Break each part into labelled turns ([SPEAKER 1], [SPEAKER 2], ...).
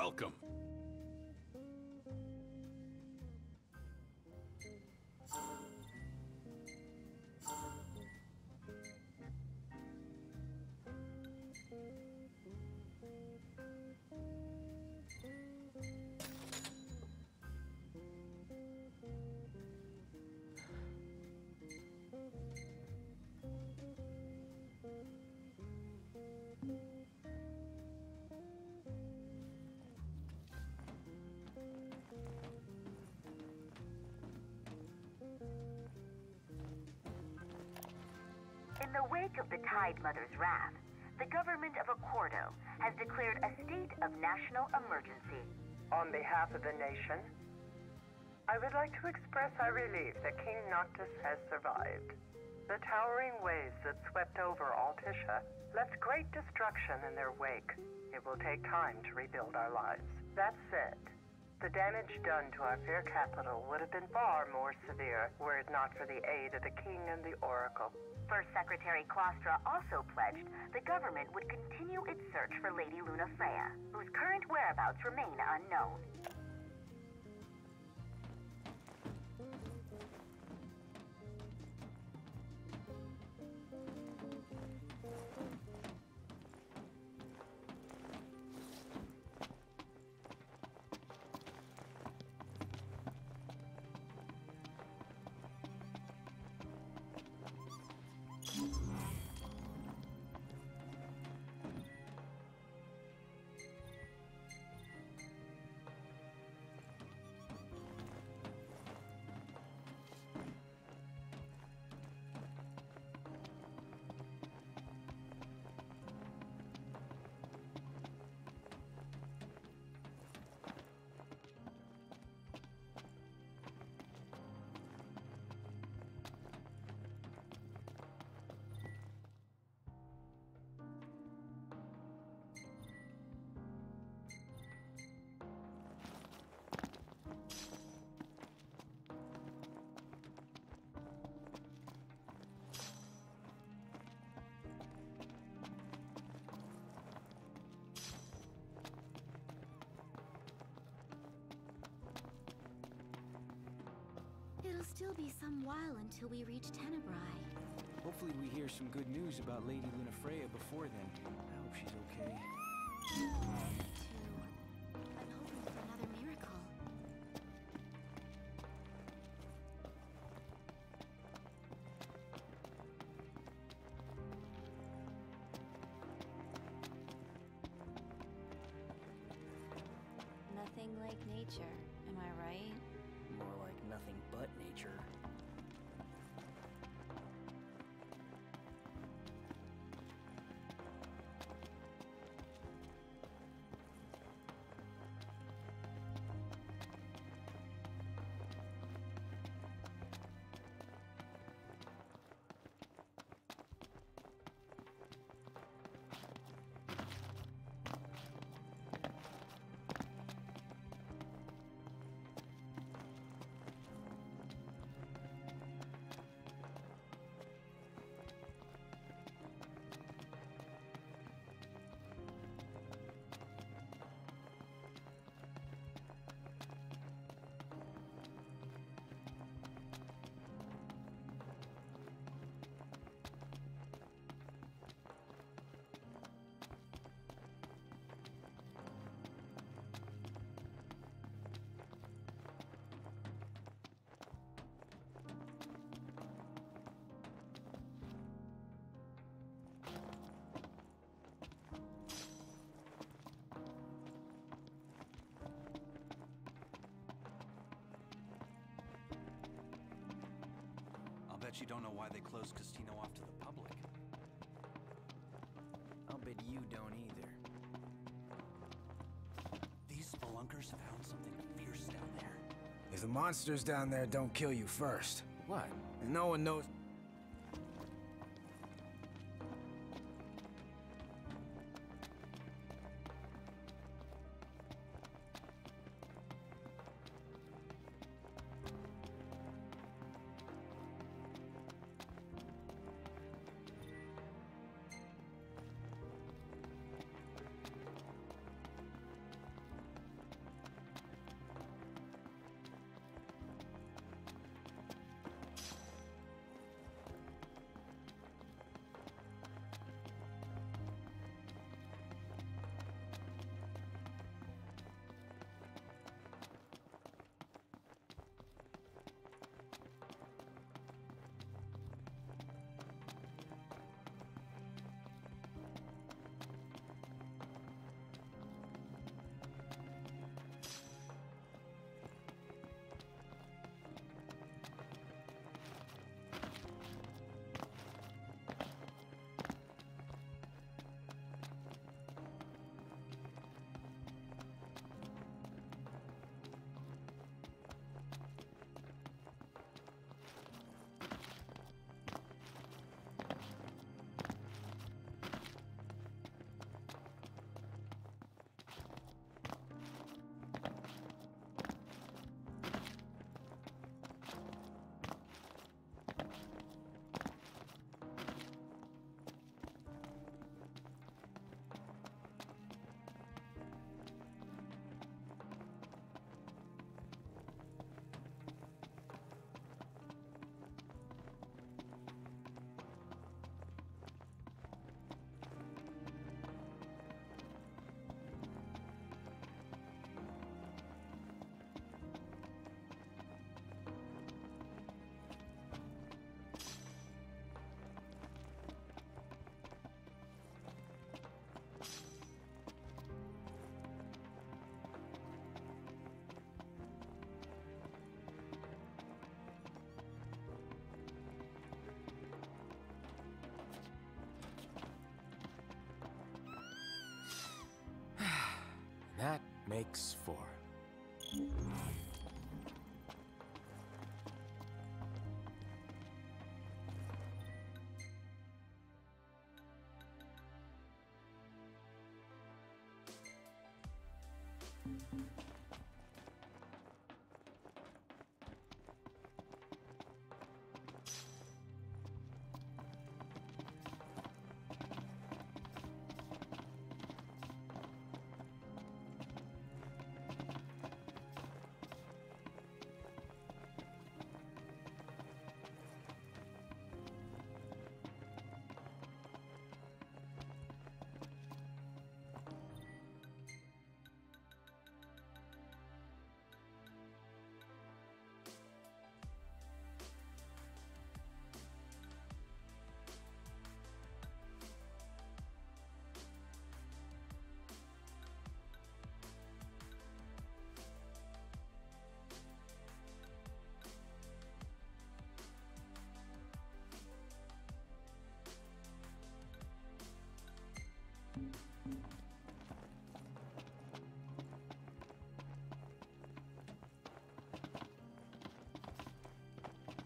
[SPEAKER 1] welcome.
[SPEAKER 2] In the wake of the Tide Mother's wrath, the government of Accordo has declared a state of national emergency.
[SPEAKER 3] On behalf of the nation, I would like to express our relief that King Noctis has survived. The towering waves that swept over Altissia left great destruction in their wake. It will take time to rebuild our lives. That said, the damage done to our fair capital would have been far more severe were it not for the aid of the King and the Oracle.
[SPEAKER 2] First Secretary Claustra also pledged the government would continue its search for Lady Lunafreya, whose current whereabouts remain unknown.
[SPEAKER 4] It'll still be some while until we reach Tenebrae.
[SPEAKER 5] Hopefully we hear some good news about Lady Lunafreya before then. I hope she's okay.
[SPEAKER 4] I'm hoping for another miracle. Nothing like nature, am I right?
[SPEAKER 5] More like nothing but nature.
[SPEAKER 6] Bet you don't know why they closed Castino off to the public.
[SPEAKER 5] I'll bet you don't either.
[SPEAKER 6] These spelunkers found something fierce down there.
[SPEAKER 7] If the monsters down there don't kill you first.
[SPEAKER 5] What?
[SPEAKER 7] And no one knows...
[SPEAKER 5] makes for.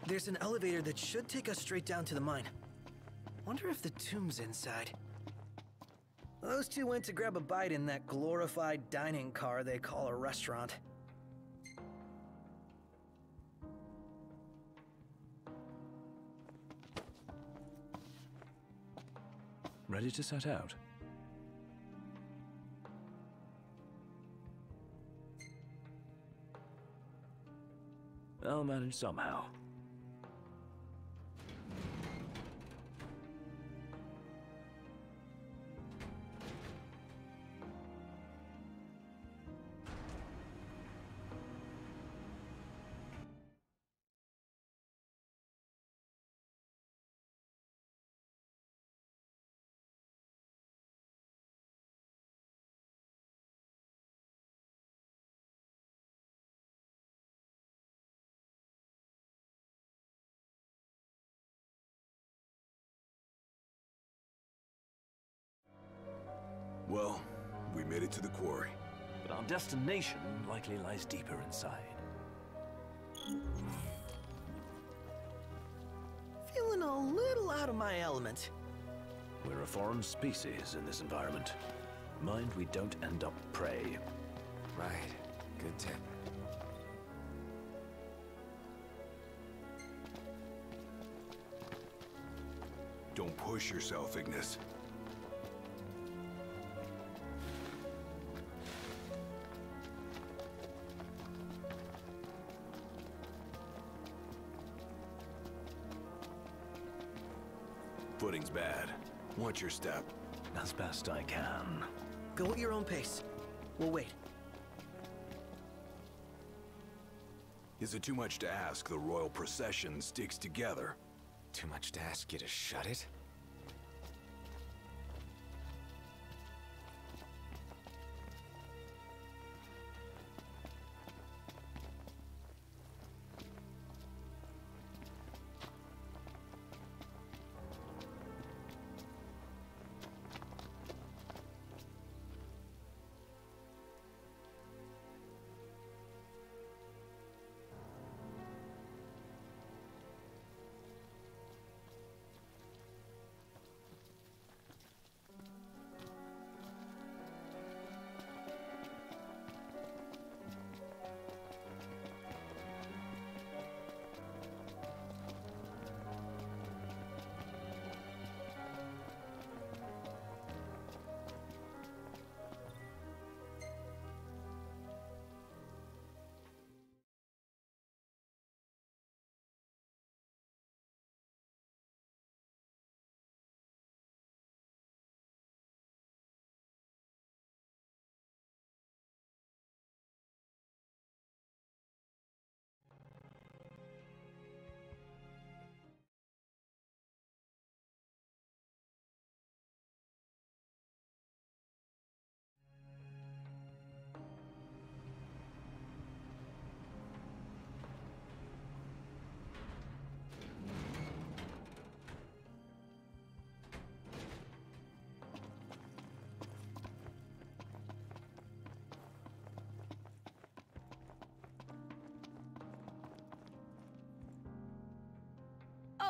[SPEAKER 1] There's an elevator that should take us straight down to the mine. Wonder if the tomb's inside. Those two went to grab a bite in that glorified dining car they call a restaurant.
[SPEAKER 8] Ready to set out? I'll manage somehow.
[SPEAKER 9] Well, we made it to the quarry.
[SPEAKER 8] But our destination likely lies deeper inside.
[SPEAKER 1] Feeling a little out of my element.
[SPEAKER 8] We're a foreign species in this environment. Mind we don't end up prey.
[SPEAKER 7] Right. Good tip.
[SPEAKER 9] Don't push yourself, Ignis. Footing's bad. Watch your step.
[SPEAKER 8] As best I can.
[SPEAKER 1] Go at your own pace. We'll wait.
[SPEAKER 9] Is it too much to ask the royal procession sticks together?
[SPEAKER 7] Too much to ask you to shut it?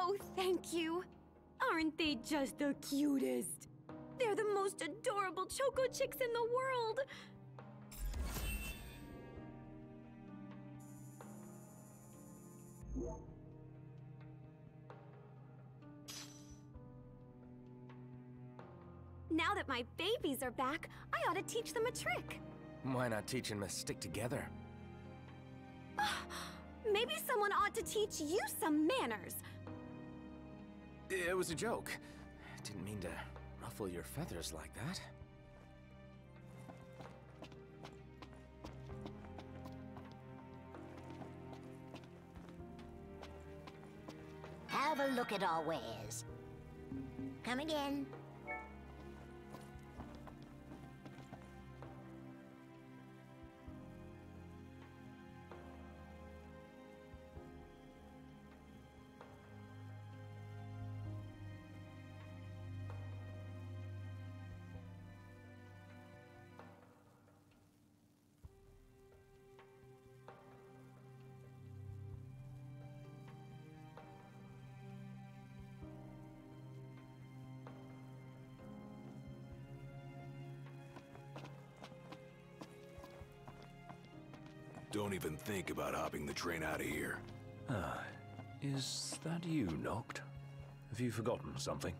[SPEAKER 10] Oh, thank you. Aren't they just the cutest? They're the most adorable Choco Chicks in the world. Now that my babies are back, I ought to teach them a trick.
[SPEAKER 7] Why not teach them to stick together?
[SPEAKER 10] Maybe someone ought to teach you some manners.
[SPEAKER 7] It was a joke. Didn't mean to ruffle your feathers like that.
[SPEAKER 11] Have a look at our wares. Come again.
[SPEAKER 9] Don't even think about hopping the train out of here.
[SPEAKER 8] Ah, is that you, Noct? Have you forgotten something?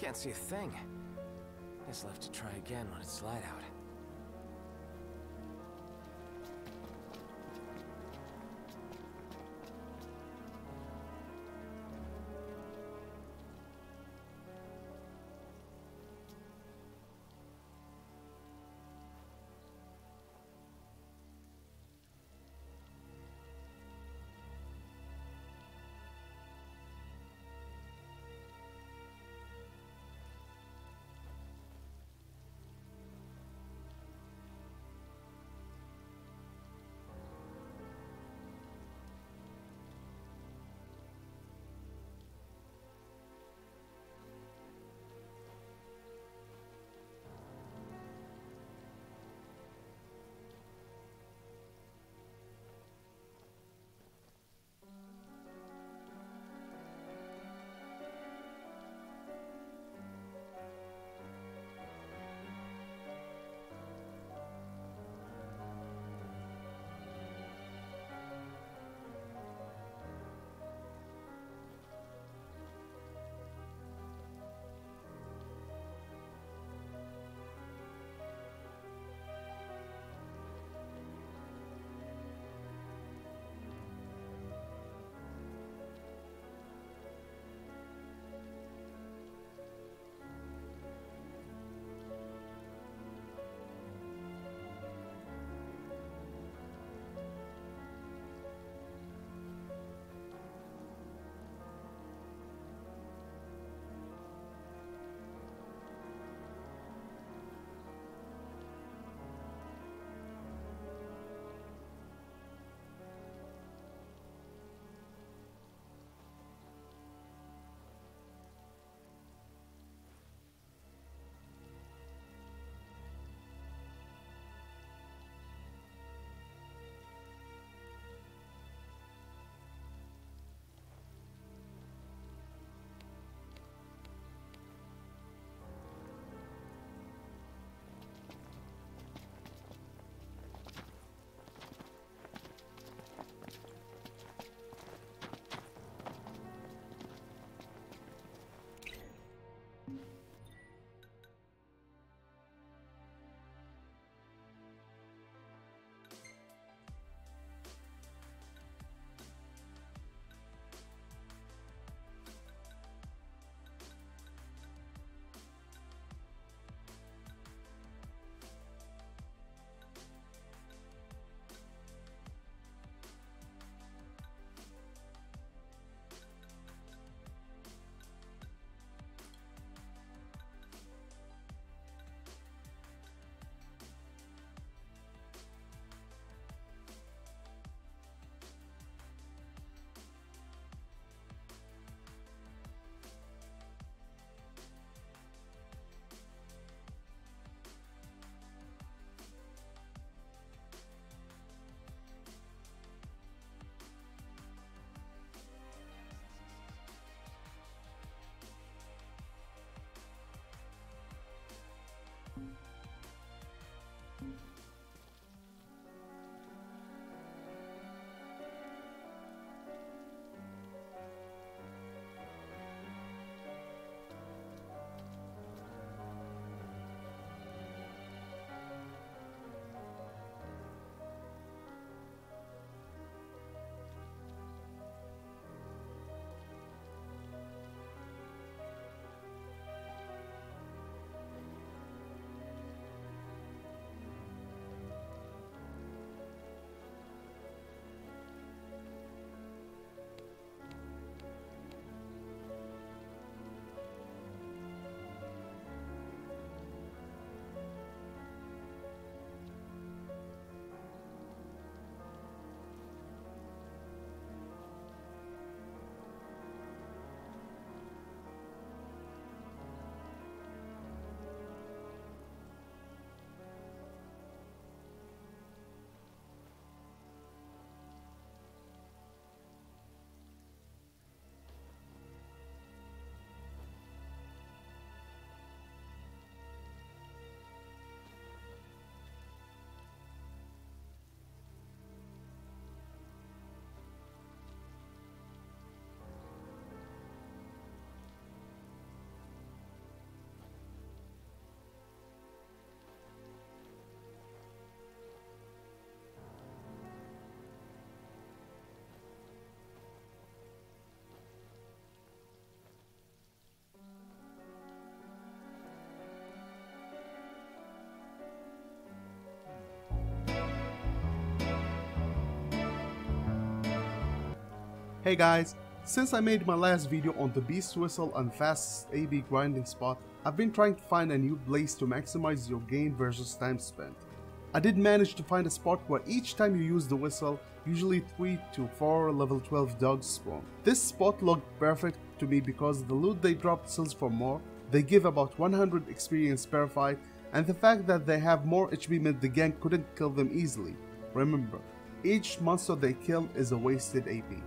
[SPEAKER 7] Can't see a thing. Guess I'll have to try again when it's light out.
[SPEAKER 12] Hey guys, since I made my last video on the Beast Whistle and fastest AB grinding spot, I've been trying to find a new place to maximize your gain versus time spent. I did manage to find a spot where each time you use the whistle, usually 3 to 4 level 12 dogs spawn. This spot looked perfect to me because the loot they dropped sells for more, they give about 100 experience per fight, and the fact that they have more HP meant the gang couldn't kill them easily. Remember, each monster they kill is a wasted AP.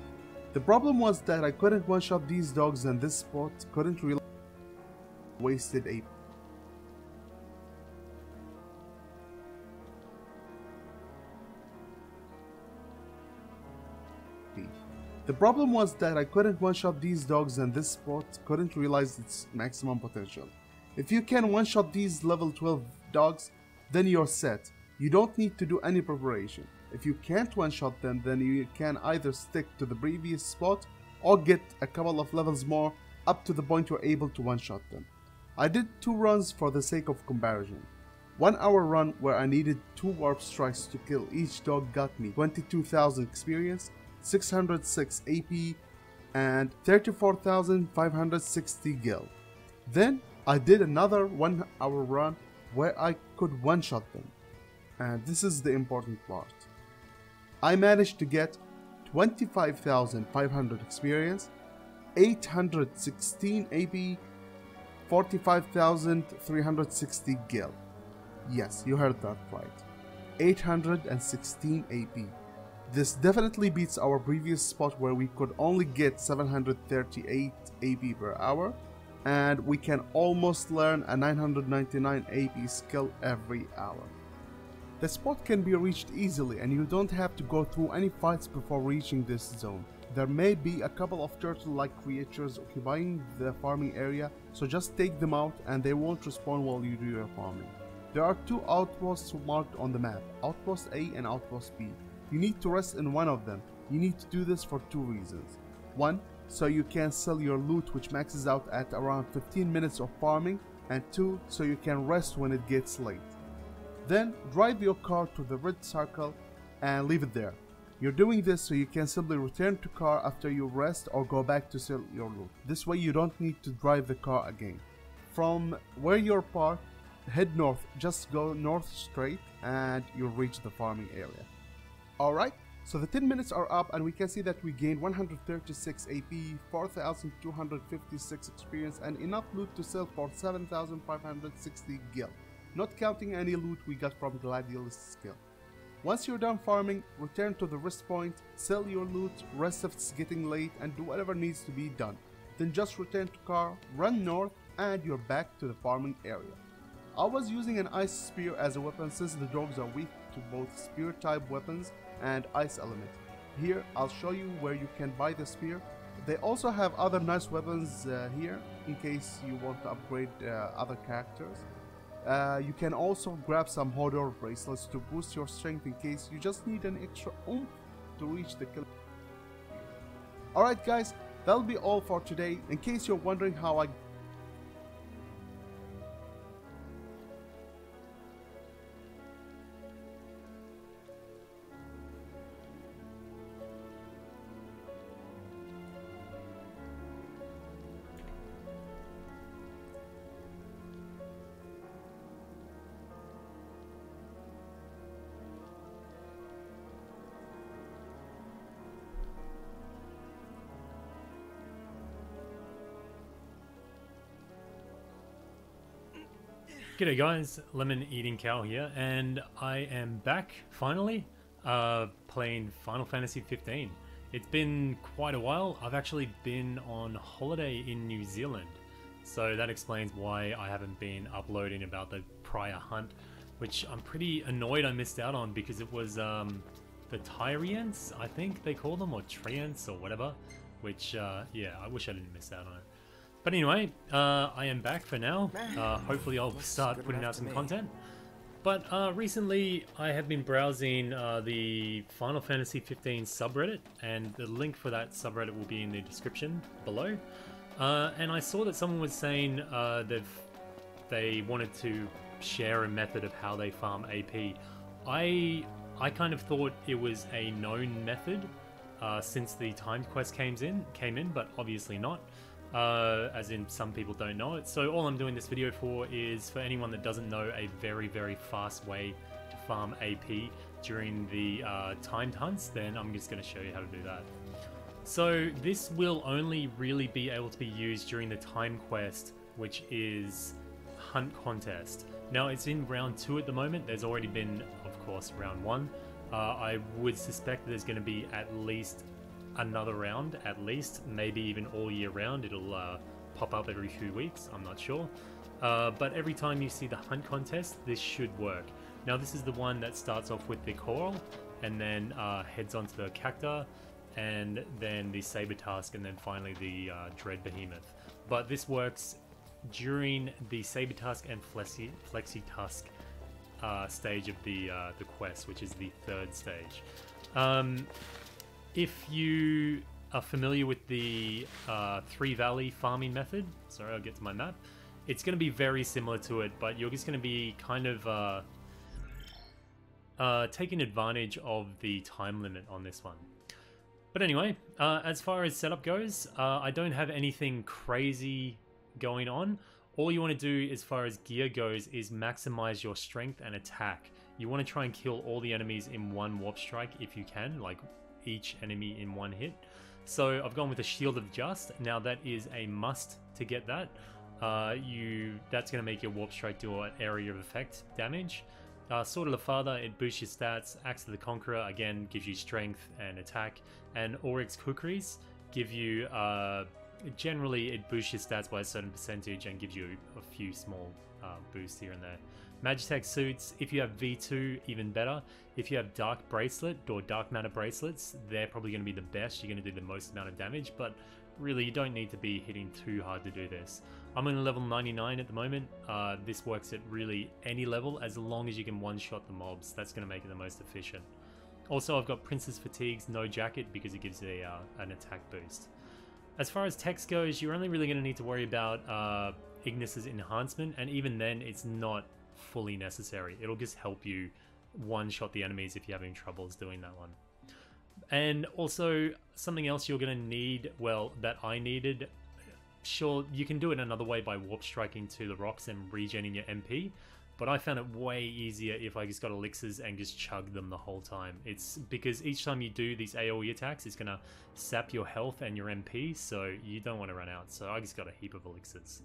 [SPEAKER 12] The problem was that I couldn't one-shot these dogs and this spot couldn't really wasted AP. The problem was that I couldn't one-shot these dogs and this spot couldn't realize its maximum potential. If you can one-shot these level 12 dogs, then you're set. You don't need to do any preparation. If you can't one-shot them, then you can either stick to the previous spot or get a couple of levels more up to the point you're able to one-shot them. I did 2 runs for the sake of comparison. 1 hour run where I needed 2 warp strikes to kill each dog got me 22,000 experience, 606 AP, and 34,560 gil. Then I did another 1 hour run where I could one-shot them. And this is the important part. I managed to get 25,500 experience, 816 AP, 45,360 gil. Yes, you heard that right. 816 AP. This definitely beats our previous spot where we could only get 738 AP per hour, and we can almost learn a 999 AP skill every hour. The spot can be reached easily and you don't have to go through any fights before reaching this zone. There may be a couple of turtle-like creatures occupying the farming area, so just take them out and they won't respawn while you do your farming. There are 2 outposts marked on the map, Outpost A and Outpost B. You need to rest in one of them. You need to do this for 2 reasons. 1, so you can sell your loot which maxes out at around 15 minutes of farming, and 2, so you can rest when it gets late. Then drive your car to the red circle and leave it there. You're doing this so you can simply return to car after you rest or go back to sell your loot. This way you don't need to drive the car again. From where you're parked, head north, just go north straight and you'll reach the farming area. Alright, so the 10 minutes are up and we can see that we gained 136 AP, 4,256 experience and enough loot to sell for 7,560 gil. Not counting any loot we got from Gladiolus skill. Once you're done farming, return to the rest point, sell your loot, rest if it's getting late, and do whatever needs to be done. Then just return to car, run north, and you're back to the farming area. I was using an ice spear as a weapon since the dogs are weak to both spear type weapons and ice element. Here I'll show you where you can buy the spear. They also have other nice weapons here in case you want to upgrade other characters. You can also grab some Hodor bracelets to boost your strength in case you just need an extra oomph to reach the kill. Alright guys, that'll be all for today. In case you're wondering how I
[SPEAKER 13] G'day guys, Lemon Eating Cow here, and I am back, finally, playing Final Fantasy 15. It's been quite a while. I've actually been on holiday in New Zealand, so that explains why I haven't been uploading about the prior hunt, which I'm pretty annoyed I missed out on because it was the Tyrians, I think they call them, or Treants or whatever, which, yeah, I wish I didn't miss out on it. But anyway, I am back for now. Hopefully I'll start putting out some content. But recently I have been browsing the Final Fantasy 15 subreddit, and the link for that subreddit will be in the description below. And I saw that someone was saying they wanted to share a method of how they farm AP. I kind of thought it was a known method, since the timed quest came in, but obviously not. As in, some people don't know it. So all I'm doing this video for is for anyone that doesn't know a very, very fast way to farm AP during the timed hunts, then I'm just going to show you how to do that. So this will only really be able to be used during the time quest, which is Hunt Contest. Now it's in round 2 at the moment. There's already been, of course, round 1. I would suspect that there's going to be at least another round, maybe even all year round. It'll pop up every few weeks, I'm not sure. But every time you see the Hunt Contest, this should work. Now this is the one that starts off with the Coral, and then heads onto the Cacta, and then the Saber Tusk, and then finally the Dread Behemoth. But this works during the Saber Tusk and Flexi Tusk stage of the quest, which is the 3rd stage. If you are familiar with the 3 Valley farming method, sorry, I'll get to my map, it's going to be very similar to it, but you're just going to be kind of taking advantage of the time limit on this one. But anyway, as far as setup goes, I don't have anything crazy going on. All you want to do as far as gear goes is maximize your strength and attack. You want to try and kill all the enemies in one warp strike if you can, like each enemy in one hit. So I've gone with a Shield of Just. Now that is a must to get that. That's going to make your warp strike do an area of effect damage. Sword of the Father, it boosts your stats. Axe of the Conqueror, again, gives you strength and attack. And Oryx Kukris give you, generally it boosts your stats by a certain percentage and gives you a few small boosts here and there. Magitech suits, if you have V2, even better. If you have Dark Bracelet or Dark Matter Bracelets, they're probably going to be the best. You're going to do the most amount of damage, but really you don't need to be hitting too hard to do this. I'm on level 99 at the moment. This works at really any level as long as you can one-shot the mobs. That's going to make it the most efficient. Also, I've got Princess Fatigue's No Jacket because it gives an attack boost. As far as text goes, you're only really going to need to worry about Ignis's enhancement, and even then it's not fully necessary. It'll just help you one-shot the enemies if you're having troubles doing that one. And also, something else you're going to need, well, that I needed, sure, you can do it another way by warp striking to the rocks and regenerating your MP, but I found it way easier if I just got elixirs and just chug them the whole time. It's because each time you do these AoE attacks, it's going to sap your health and your MP, so you don't want to run out. So I just got a heap of elixirs.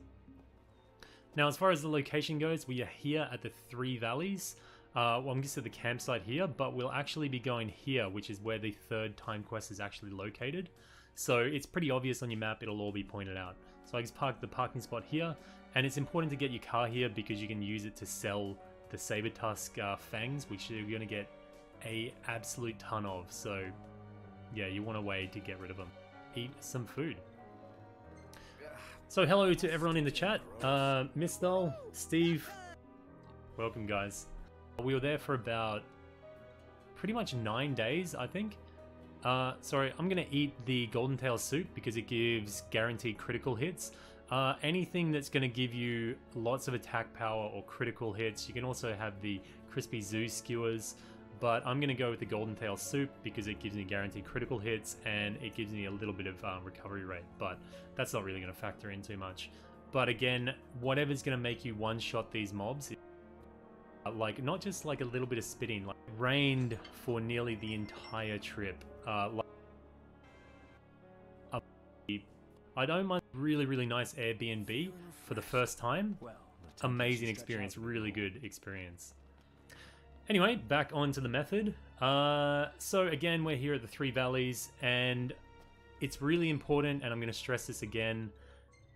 [SPEAKER 13] Now, as far as the location goes, we are here at the 3 Valleys. Well, I'm just at the campsite here, but we'll actually be going here, which is where the 3rd time quest is actually located. So it's pretty obvious on your map, it'll all be pointed out. So I just parked the parking spot here, and it's important to get your car here because you can use it to sell the Saber Tusk fangs, which you're going to get a absolute ton of. So yeah, you want a way to get rid of them. Eat some food. So hello to everyone in the chat. Mistel, Steve, welcome guys. We were there for about pretty much 9 days, I think. Sorry, I'm going to eat the Golden Tail suit because it gives guaranteed critical hits. Anything that's going to give you lots of attack power or critical hits. You can also have the Crispy Zoo skewers, but I'm going to go with the Golden Tail soup because it gives me guaranteed critical hits and it gives me a little bit of recovery rate, but that's not really going to factor in too much. But again, whatever's going to make you one-shot these mobs, like not just like a little bit of spitting, like it rained for nearly the entire trip. I don't mind really nice Airbnb for the first time. Amazing experience, really good experience. Anyway, back onto the method. So again, we're here at the 3 Valleys, and it's really important, and I'm going to stress this again,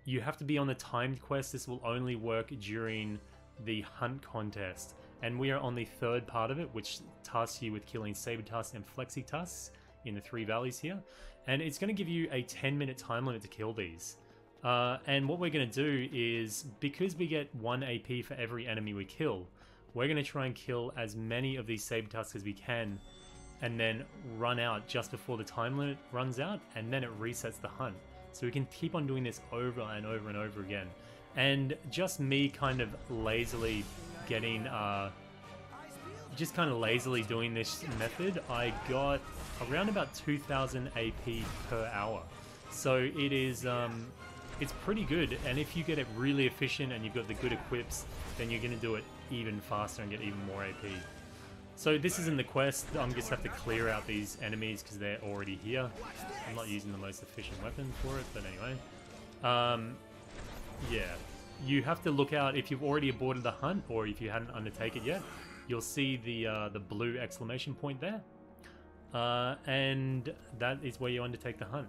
[SPEAKER 13] you have to be on the timed quest. This will only work during the Hunt Contest, and we are on the 3rd part of it, which tasks you with killing Saber Tusks and Flexi Tusks in the 3 Valleys here, and it's going to give you a 10-minute time limit to kill these. And what we're going to do is, because we get 1 AP for every enemy we kill, we're going to try and kill as many of these Saber Tusks as we can, and then run out just before the time limit runs out, and then it resets the hunt. So we can keep on doing this over and over and over again. And just me kind of lazily getting just kind of lazily doing this method, I got around about 2,000 AP per hour. So it is, it's pretty good. And if you get it really efficient and you've got the good equips, then you're going to do it even faster and get even more AP. So this isn't the quest. I'm just have to clear out these enemies because they're already here. I'm not using the most efficient weapon for it, but anyway. Yeah, you have to look out if you've already aborted the hunt or if you hadn't undertaken it yet. You'll see the blue exclamation point there, and that is where you undertake the hunt.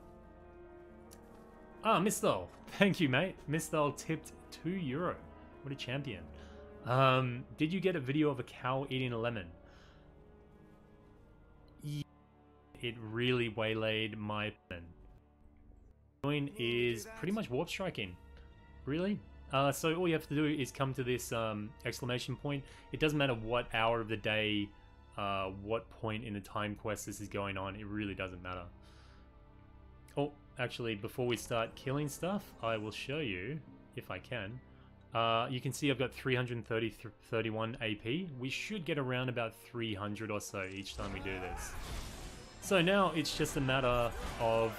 [SPEAKER 13] Ah, Misthal, thank you, mate. Misthal tipped €2. What a champion. Did you get a video of a cow eating a lemon? It really waylaid my pen. Doing is pretty much warp striking. Really? So all you have to do is come to this exclamation point. It doesn't matter what hour of the day, what point in the time quest this is going on. It really doesn't matter. Oh, actually, before we start killing stuff, I will show you, if I can. You can see I've got 331 AP. We should get around about 300 or so each time we do this. So now it's just a matter of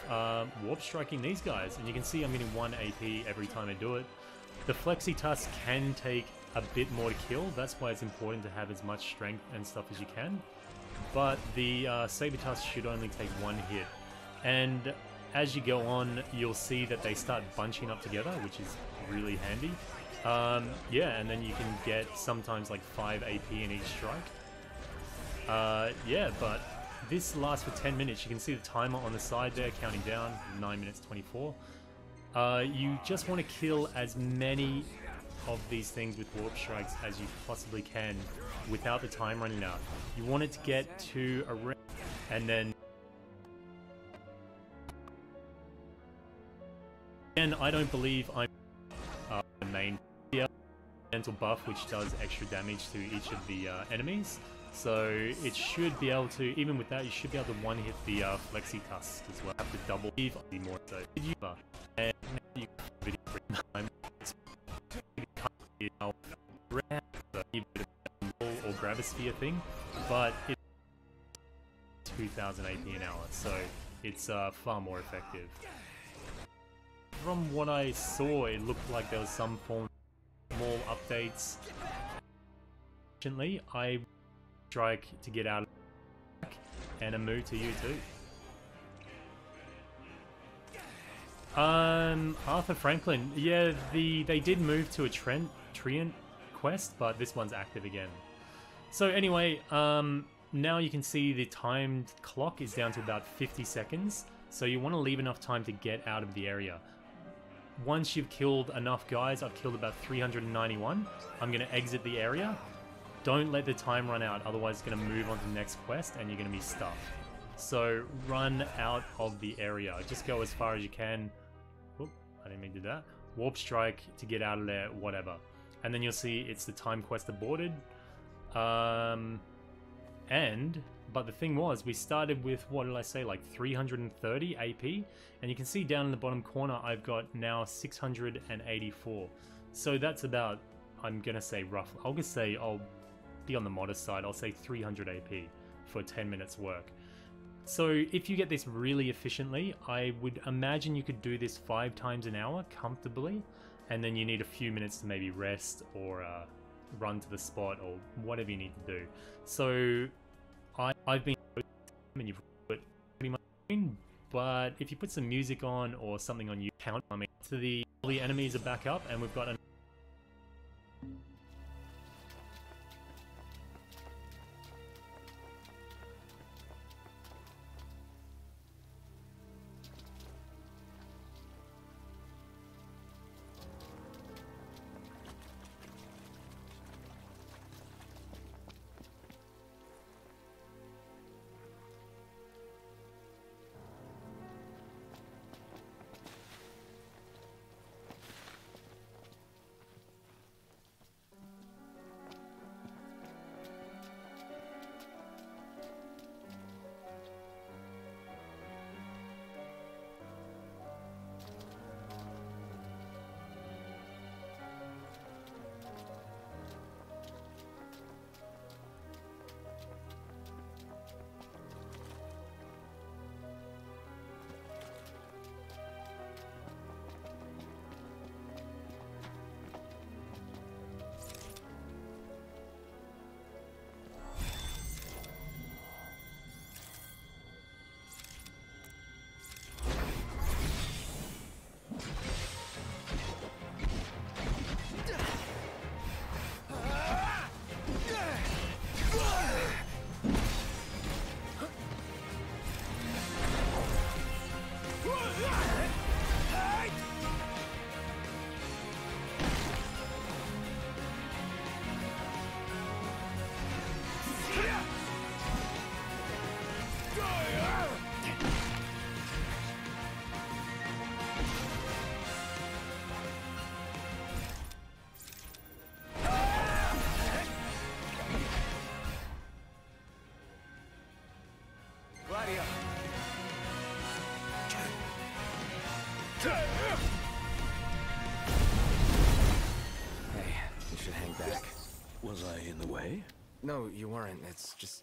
[SPEAKER 13] warp striking these guys, and you can see I'm getting 1 AP every time I do it. The Flexi Tusk can take a bit more to kill, that's why it's important to have as much strength and stuff as you can. But the Saber Tusk should only take 1 hit. And as you go on, you'll see that they start bunching up together, which is really handy. Yeah, and then you can get sometimes like 5 AP in each strike. Yeah, but this lasts for 10 minutes. You can see the timer on the side there counting down, 9 minutes 24. You just want to kill as many of these things with warp strikes as you possibly can without the time running out. You want it to get to around, and then again, I don't believe I'm the main mental buff, which does extra damage to each of the enemies. So it should be able to, even with that, you should be able to one-hit the Flexi Tusk as well. Have to double even more so. And you video time or Gravisphere thing, but it's 2,000 AP an hour, so it's far more effective. From what I saw, it looked like there was some form of small updates. I strike to get out of the back, and a move to you too. Arthur Franklin, yeah, they did move to a Treant quest, but this one's active again. So anyway, now you can see the timed clock is down to about 50 seconds, so you want to leave enough time to get out of the area. Once you've killed enough guys, I've killed about 391, I'm going to exit the area. Don't let the time run out, otherwise it's going to move on to the next quest and you're going to be stuck. So run out of the area. Just go as far as you can. Oop, I didn't mean to do that. Warp strike to get out of there, whatever. And then you'll see it's the time quest aborted. But the thing was, we started with, what did I say, like 330 AP? And you can see down in the bottom corner, I've got now 684. So that's about, I'm going to say rough. I'll just say, I'll be on the modest side, I'll say 300 AP for 10 minutes work. So if you get this really efficiently, I would imagine you could do this 5 times an hour comfortably, and then you need a few minutes to maybe rest or run to the spot or whatever you need to do. So I've been, and you've put pretty much in, but if you put some music on or something on, you count. I mean, so all the enemies are back up, and we've got an
[SPEAKER 7] Hey, you should hang back.
[SPEAKER 8] Was I in the way?
[SPEAKER 7] No, you weren't. It's just...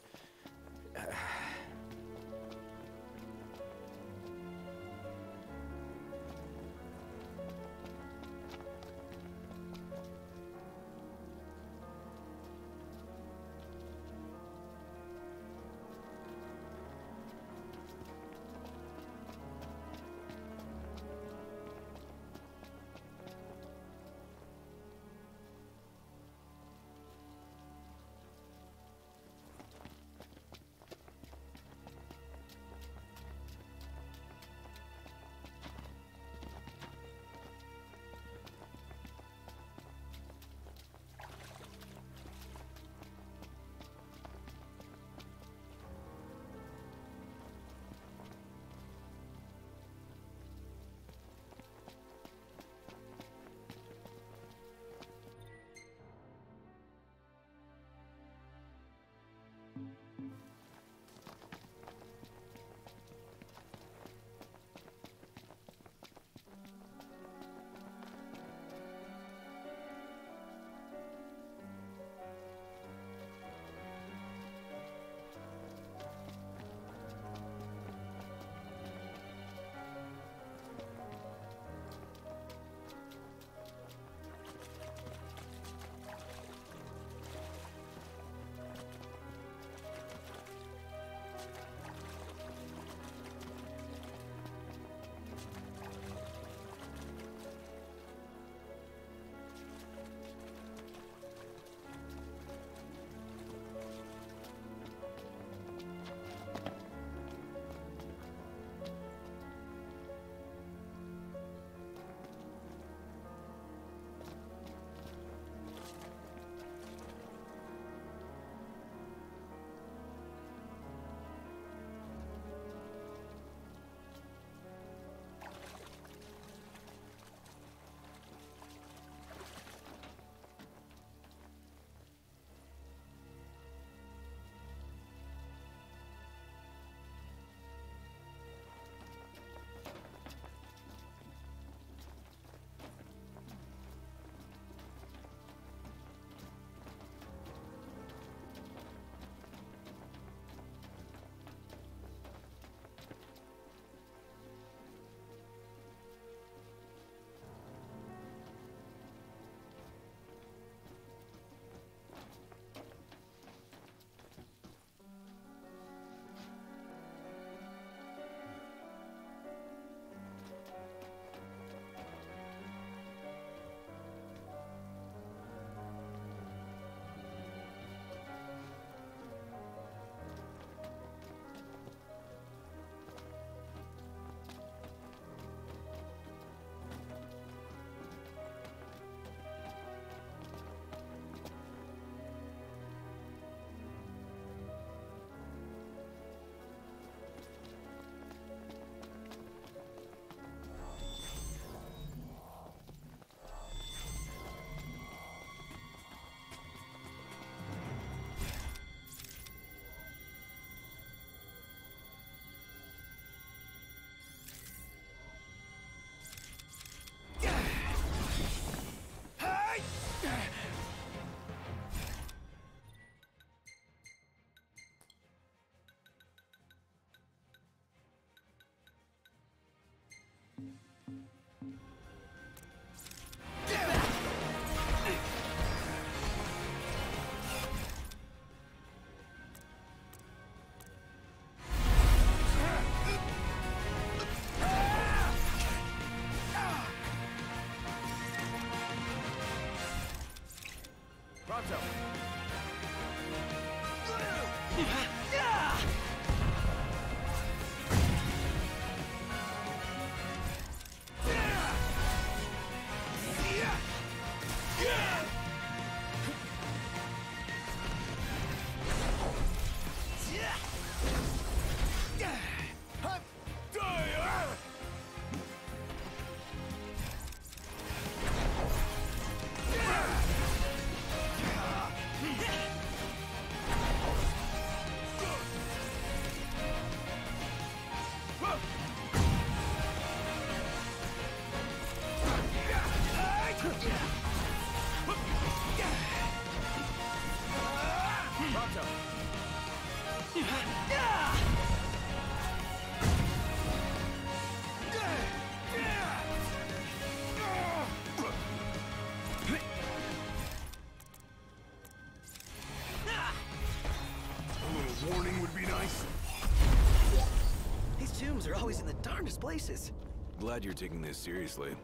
[SPEAKER 1] tombs are always in the darndest places.
[SPEAKER 9] Glad you're taking this seriously.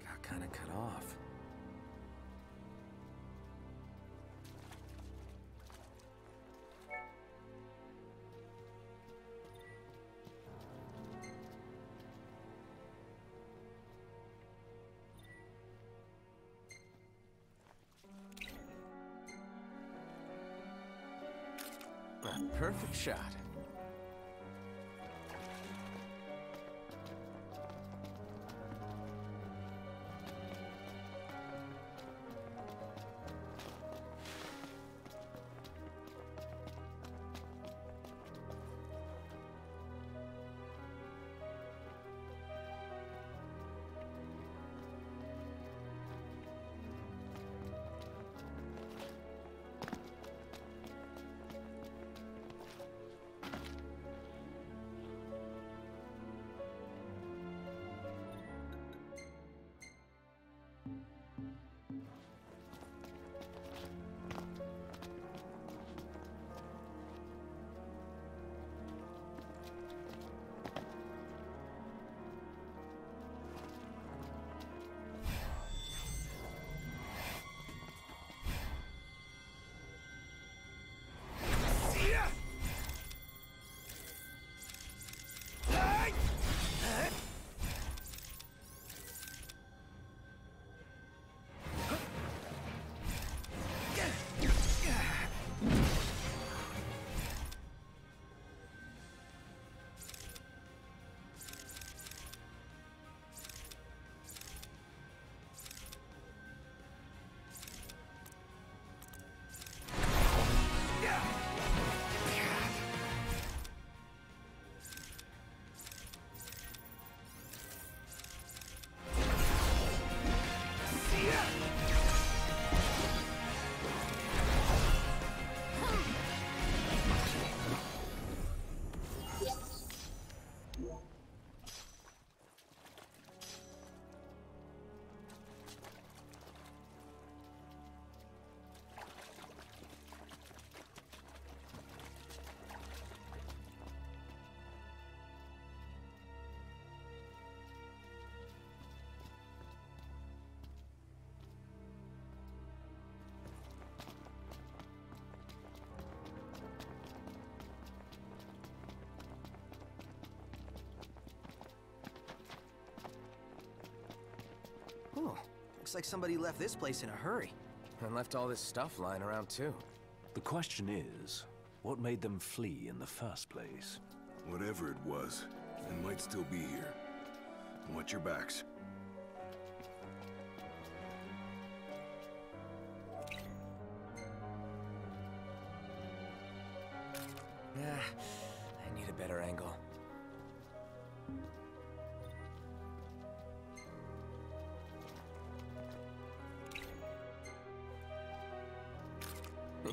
[SPEAKER 7] Got kinda cut off. A perfect shot.
[SPEAKER 1] Oh, looks like somebody left this place in a hurry.
[SPEAKER 7] And left all this stuff lying around too.
[SPEAKER 8] The question is, what made them flee in the first place?
[SPEAKER 9] Whatever it was, it might still be here. Watch your backs.
[SPEAKER 7] Yeah, I need a better angle.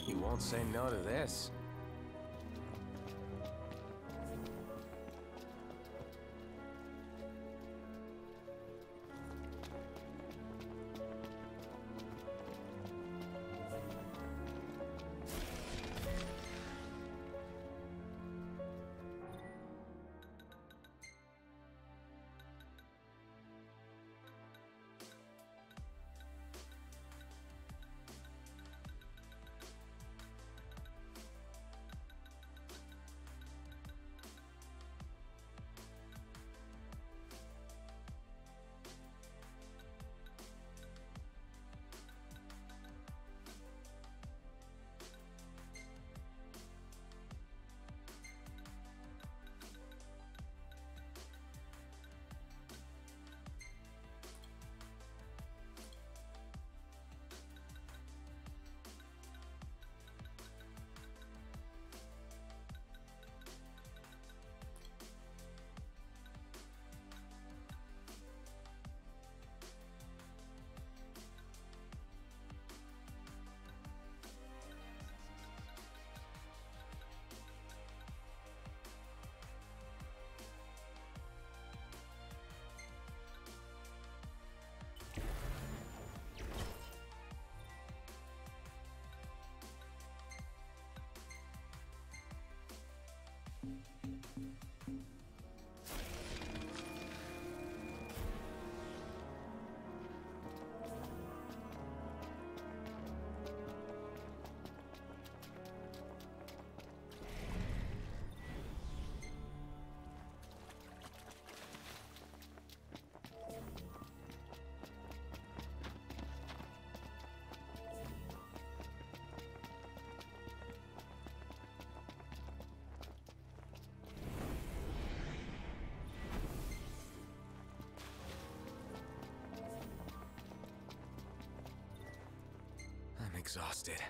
[SPEAKER 7] You won't say no to this. exhausted.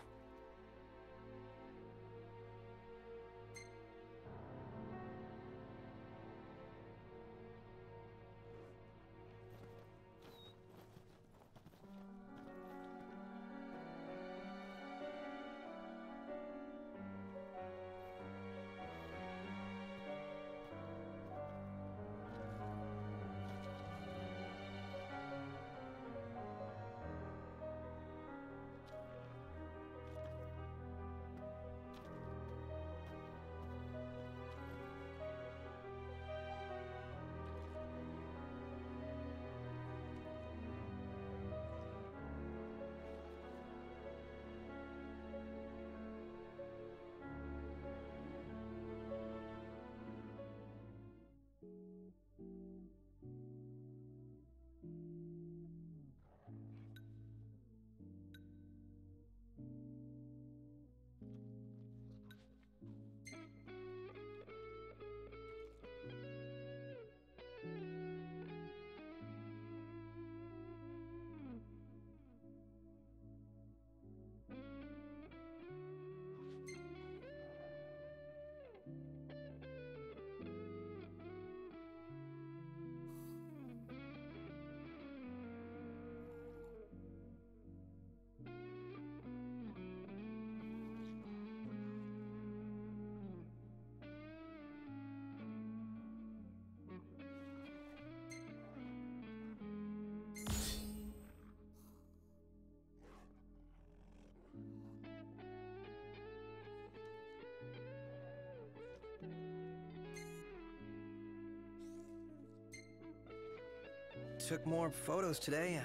[SPEAKER 1] Took more photos today.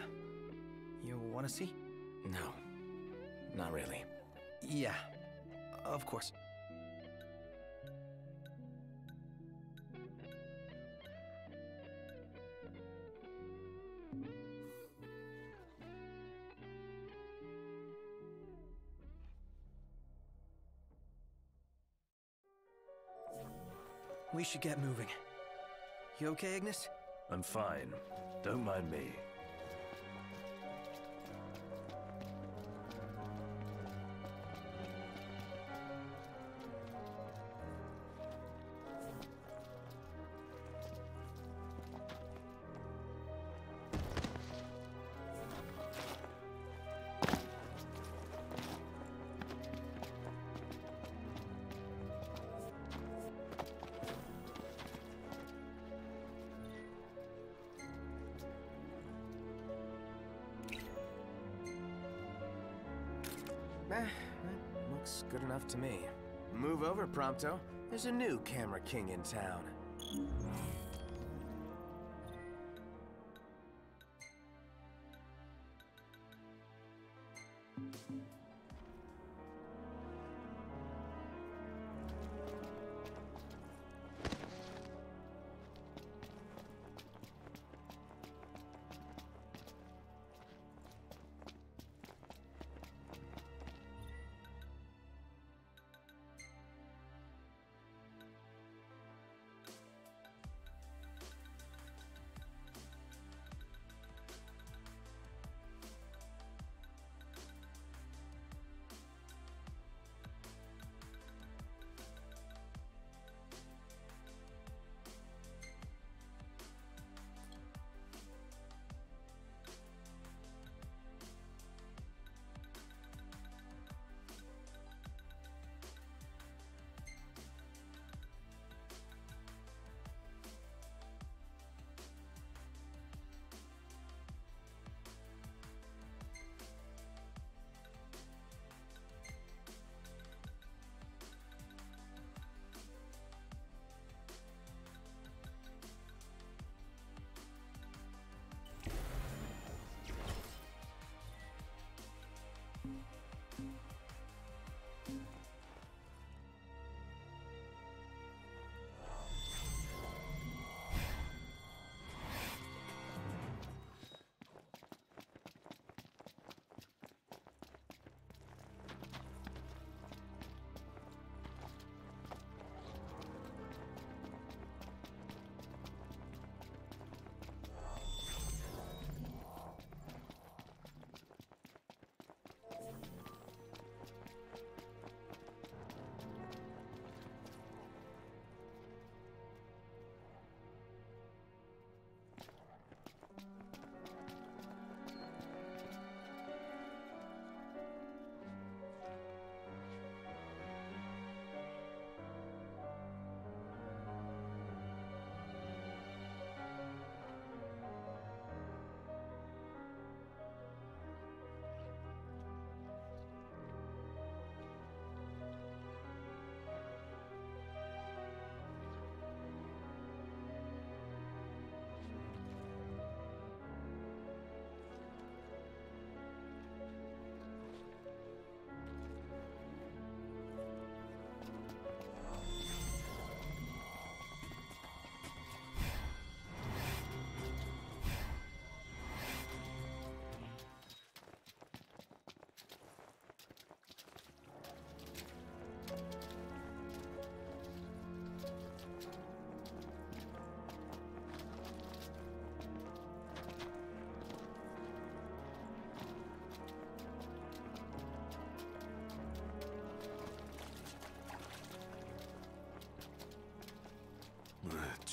[SPEAKER 1] You want to see?
[SPEAKER 7] No, not really.
[SPEAKER 1] Yeah, of course. We should get moving. You okay, Ignis?
[SPEAKER 8] I'm fine. Don't mind me.
[SPEAKER 7] That looks good enough to me. Move over, Prompto. There's a new Camera King in town.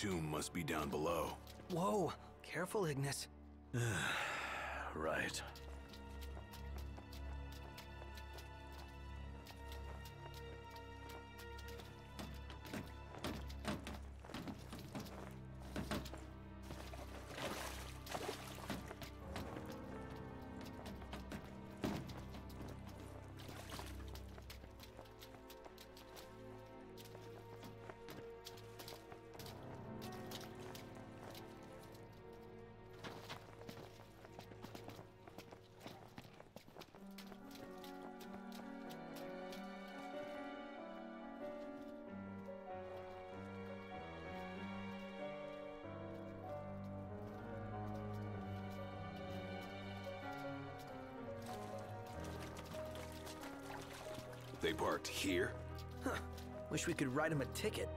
[SPEAKER 9] tomb must be down below.
[SPEAKER 1] Whoa, careful, Ignis.
[SPEAKER 8] Right.
[SPEAKER 9] They parked here?
[SPEAKER 1] Huh. Wish we could write him a ticket.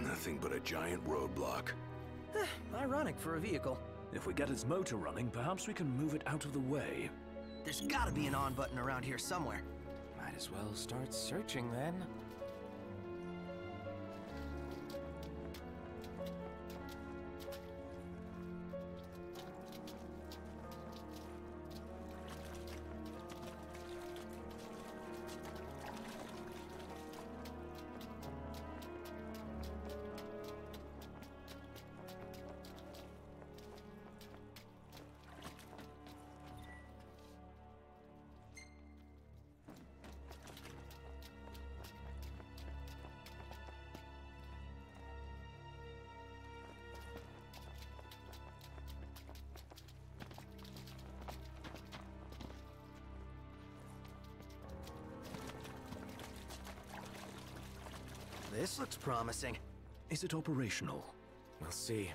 [SPEAKER 9] Nothing but a giant roadblock.
[SPEAKER 1] Ironic for a vehicle.
[SPEAKER 8] If we get its motor running, perhaps we can move it out of the way.
[SPEAKER 1] There's gotta be an on button around here somewhere.
[SPEAKER 7] Might as well start searching then.
[SPEAKER 1] This looks promising.
[SPEAKER 8] Is it operational?
[SPEAKER 7] We'll see.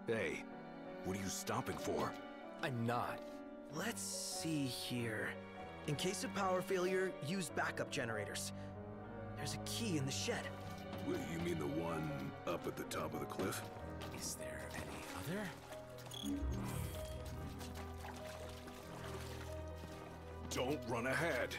[SPEAKER 9] Hey, what are you stopping for?
[SPEAKER 7] I'm not.
[SPEAKER 1] Let's see here. In case of power failure, use backup generators. There's a key in the shed.
[SPEAKER 9] Well, you mean the one up at the top of the cliff?
[SPEAKER 7] Is there any other?
[SPEAKER 9] Don't run ahead.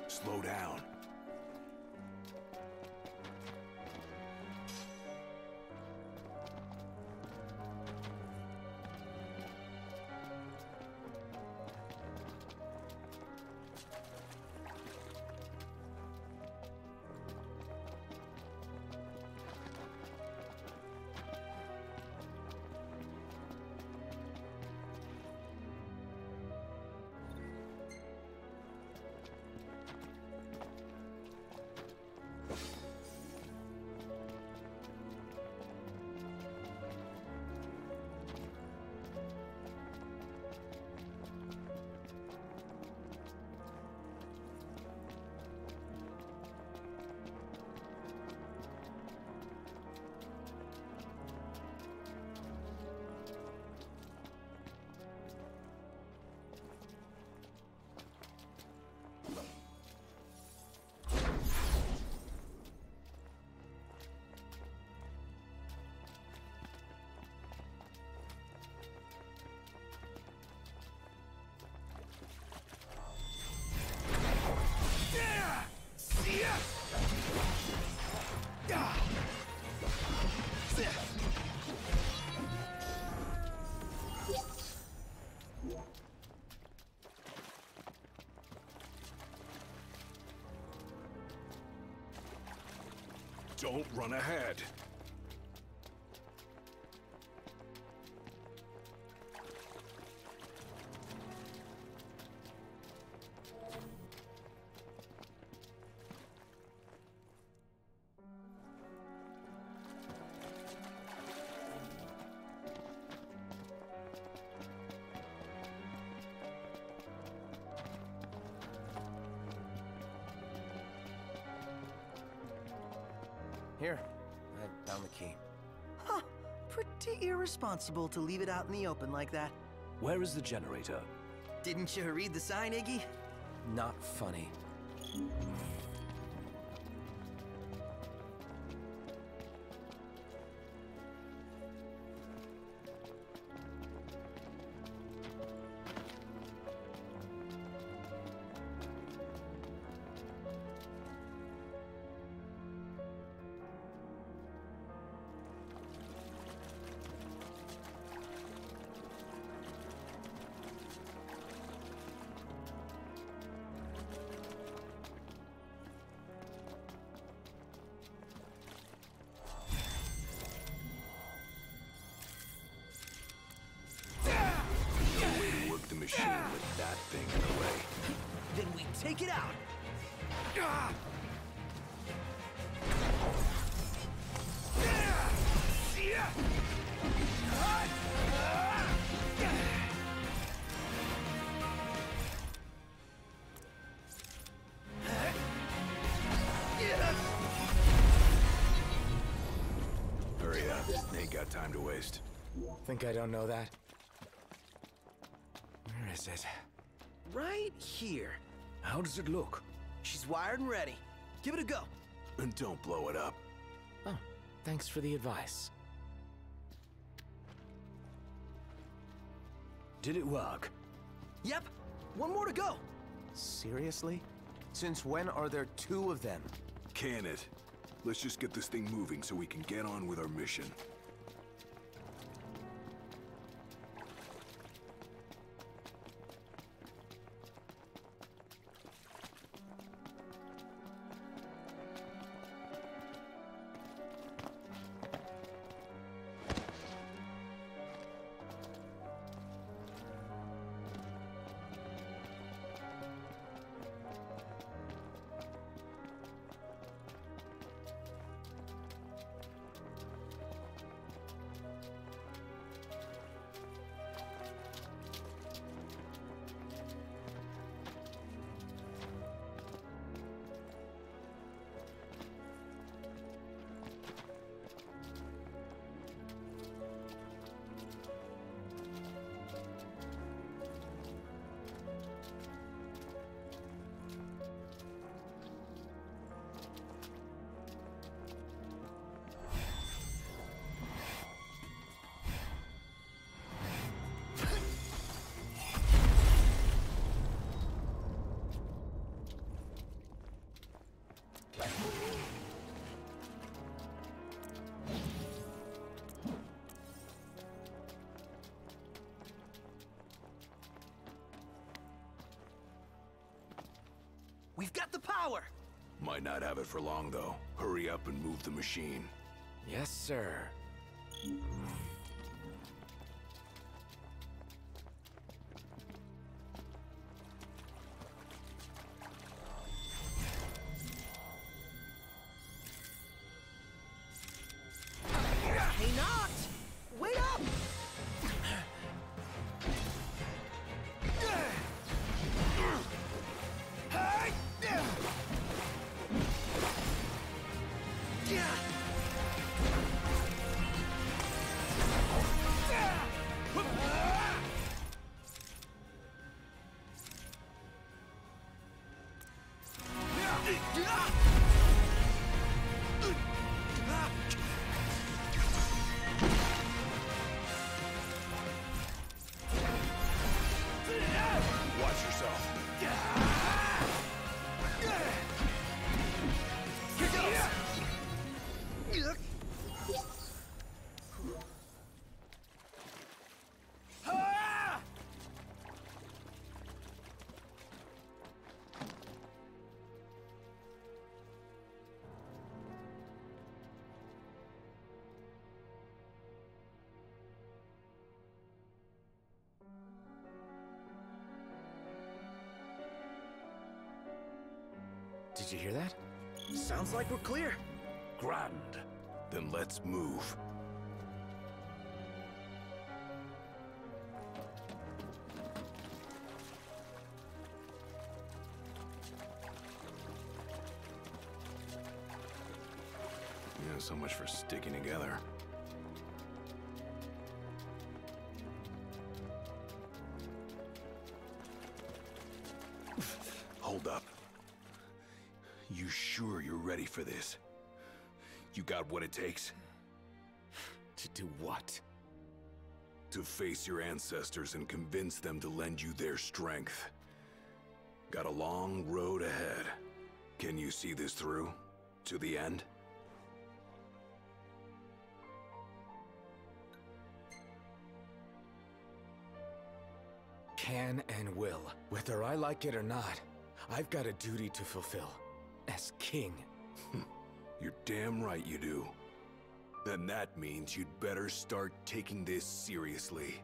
[SPEAKER 9] Slow down. Don't run ahead.
[SPEAKER 7] Here, I found the key.
[SPEAKER 1] Huh. Pretty irresponsible to leave it out in the open like that.
[SPEAKER 8] Where is the generator?
[SPEAKER 1] Didn't you read the sign, Iggy?
[SPEAKER 7] Not funny.
[SPEAKER 9] Machine with that thing in the way.
[SPEAKER 1] Then we take it out.
[SPEAKER 9] Hurry up. Ain't got time to waste.
[SPEAKER 7] Think I don't know that? Where is it?
[SPEAKER 1] Right here.
[SPEAKER 8] How does it look?
[SPEAKER 1] She's wired and ready. Give it a go.
[SPEAKER 9] And don't blow it up.
[SPEAKER 7] Oh, thanks for the advice.
[SPEAKER 8] Did it work?
[SPEAKER 1] Yep. One more to go.
[SPEAKER 7] Seriously? Since when are there two of them?
[SPEAKER 9] Can it? Let's just get this thing moving so we can get on with our mission.
[SPEAKER 1] We've got the power!
[SPEAKER 9] Might not have it for long, though. Hurry up and move the machine.
[SPEAKER 7] Yes, sir.
[SPEAKER 1] Hey, Noct! Wait up!
[SPEAKER 7] Did you hear that?
[SPEAKER 1] Sounds like we're clear.
[SPEAKER 9] Grand. Then let's move. Yeah, so much for sticking together. Hold up. You sure you're ready for this? You got what it takes?
[SPEAKER 7] To do what?
[SPEAKER 9] To face your ancestors and convince them to lend you their strength. Got a long road ahead. Can you see this through? To the end?
[SPEAKER 7] Can and will. Whether I like it or not, I've got a duty to fulfill. As king.
[SPEAKER 9] You're damn right you do. Then that means you'd better start taking this seriously.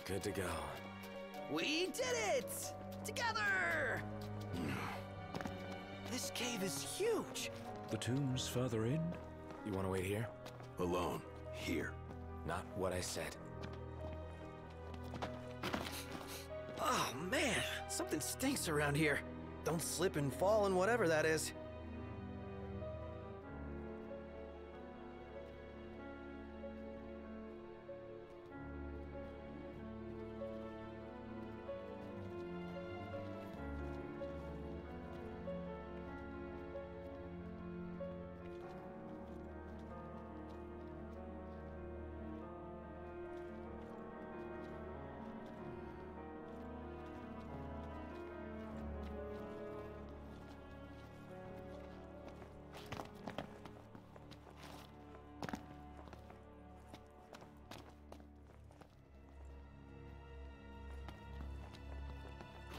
[SPEAKER 7] Good to go.
[SPEAKER 1] We did it! Together! This cave is huge.
[SPEAKER 8] The tomb's further in?
[SPEAKER 7] You want to wait here?
[SPEAKER 9] Alone. Here.
[SPEAKER 7] Not what I said.
[SPEAKER 1] Oh, man. Something stinks around here. Don't slip and fall and whatever that is.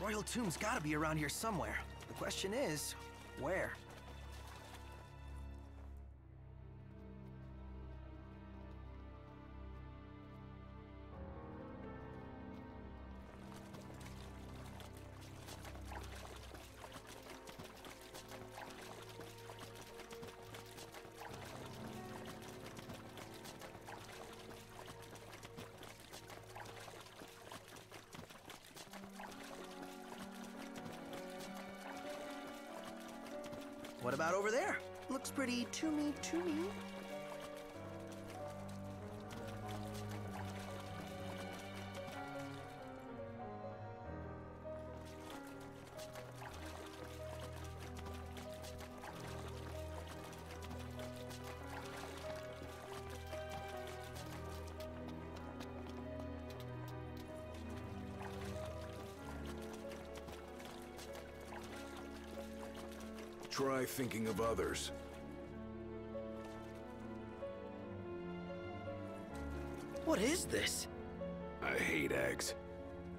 [SPEAKER 1] Royal tomb's gotta be around here somewhere. The question is, where? What about over there? Looks pretty tomby.
[SPEAKER 9] Try thinking of others.
[SPEAKER 1] What is this?
[SPEAKER 9] I hate eggs.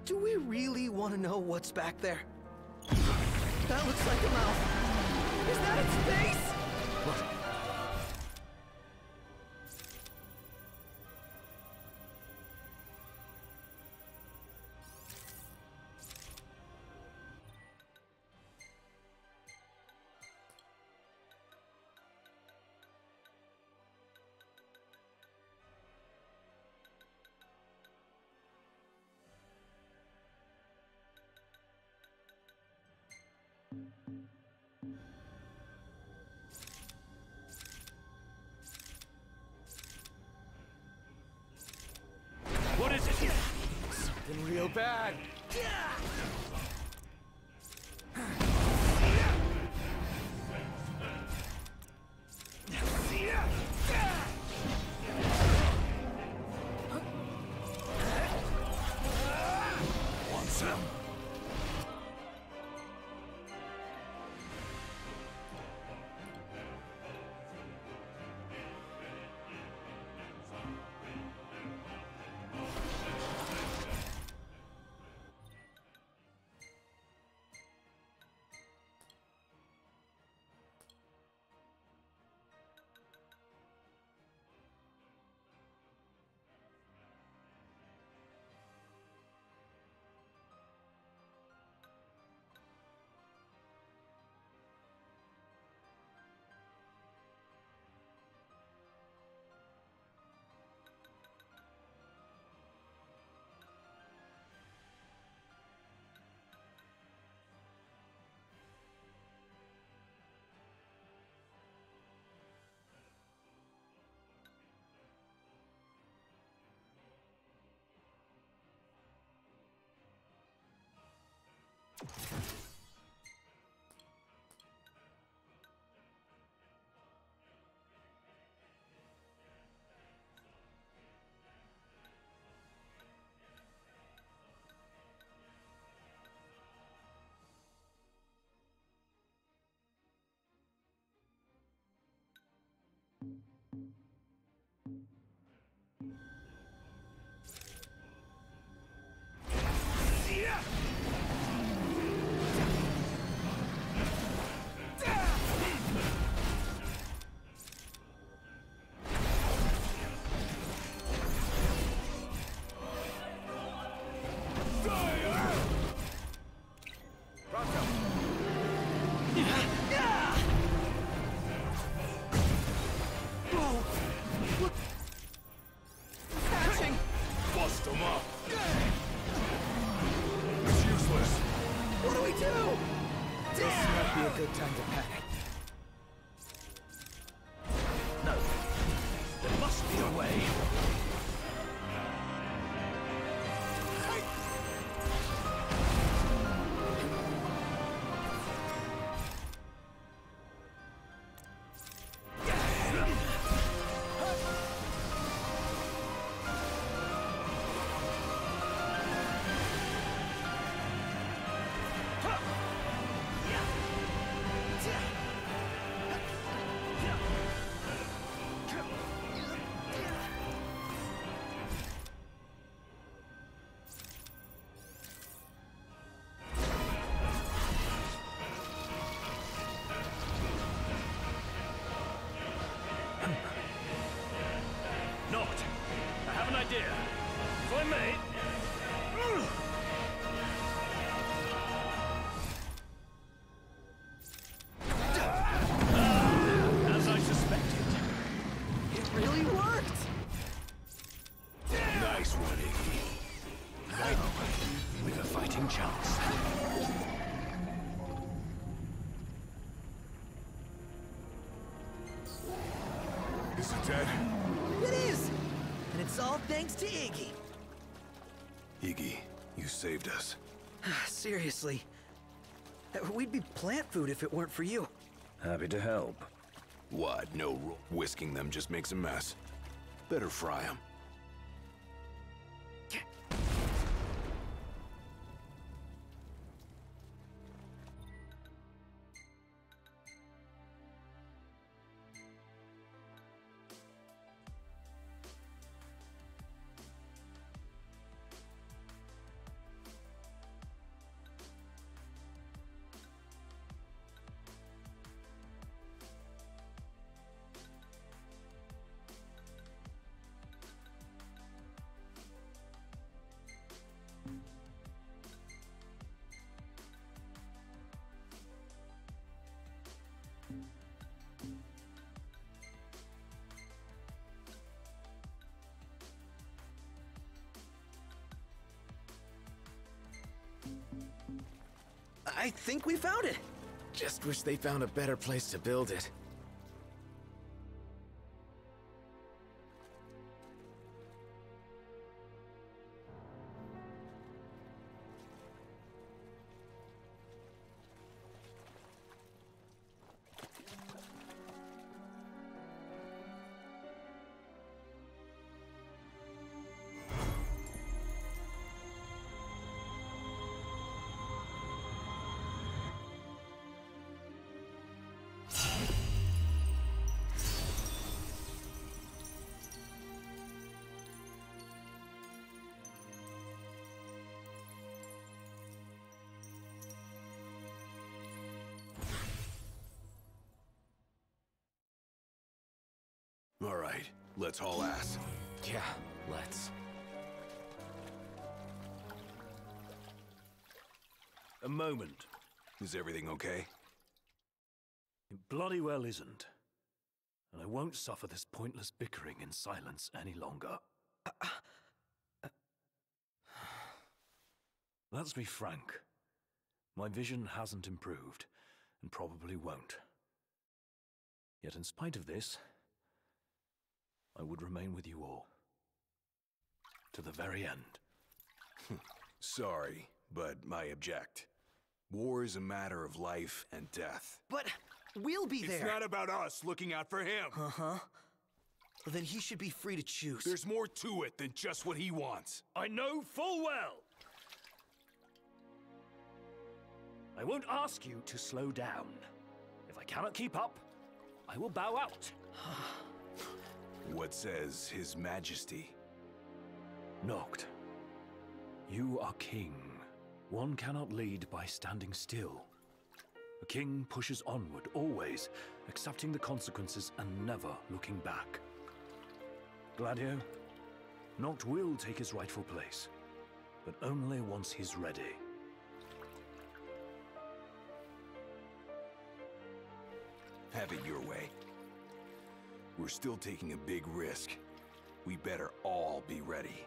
[SPEAKER 1] Do we really want to know what's back there? That looks like a mouth. Is that its face?
[SPEAKER 7] What?
[SPEAKER 8] What is it?
[SPEAKER 7] Something real bad.
[SPEAKER 9] Want some? bust them up. It's useless.
[SPEAKER 1] What do we do? This might be a good time to panic.
[SPEAKER 8] No. There must be a way.
[SPEAKER 14] Noct, I have an idea. If I may... As I suspected.
[SPEAKER 1] It really worked!
[SPEAKER 9] Nice one, Iggy.
[SPEAKER 8] Now, we've a fighting chance.
[SPEAKER 9] Is it dead?
[SPEAKER 1] It is! And it's all thanks to Iggy.
[SPEAKER 9] Iggy, you saved us.
[SPEAKER 1] Seriously. We'd be plant food if it weren't for you.
[SPEAKER 8] Happy to help.
[SPEAKER 9] What? No, whisking them just makes a mess. Better fry them.
[SPEAKER 1] I think we found it.
[SPEAKER 7] Just wish they found a better place to build it.
[SPEAKER 9] All right, let's haul ass.
[SPEAKER 7] Yeah, let's.
[SPEAKER 8] A moment.
[SPEAKER 9] Is everything okay?
[SPEAKER 8] It bloody well isn't. And I won't suffer this pointless bickering in silence any longer. Let's be frank. My vision hasn't improved, and probably won't. Yet in spite of this, I would remain with you all. To the very end.
[SPEAKER 9] Sorry, but I object. War is a matter of life and death.
[SPEAKER 1] But we'll be there.
[SPEAKER 9] It's not about us looking out for him.
[SPEAKER 1] Uh-huh. Well, then he should be free to choose.
[SPEAKER 9] There's more to it than just what he wants.
[SPEAKER 14] I know full well.
[SPEAKER 8] I won't ask you to slow down. If I cannot keep up, I will bow out.
[SPEAKER 9] What says His Majesty?
[SPEAKER 8] Noct, you are king. One cannot lead by standing still. A king pushes onward, always, accepting the consequences and never looking back. Gladio, Noct will take his rightful place, but only once he's ready.
[SPEAKER 9] Have it your way. We're still taking a big risk. We better all be ready.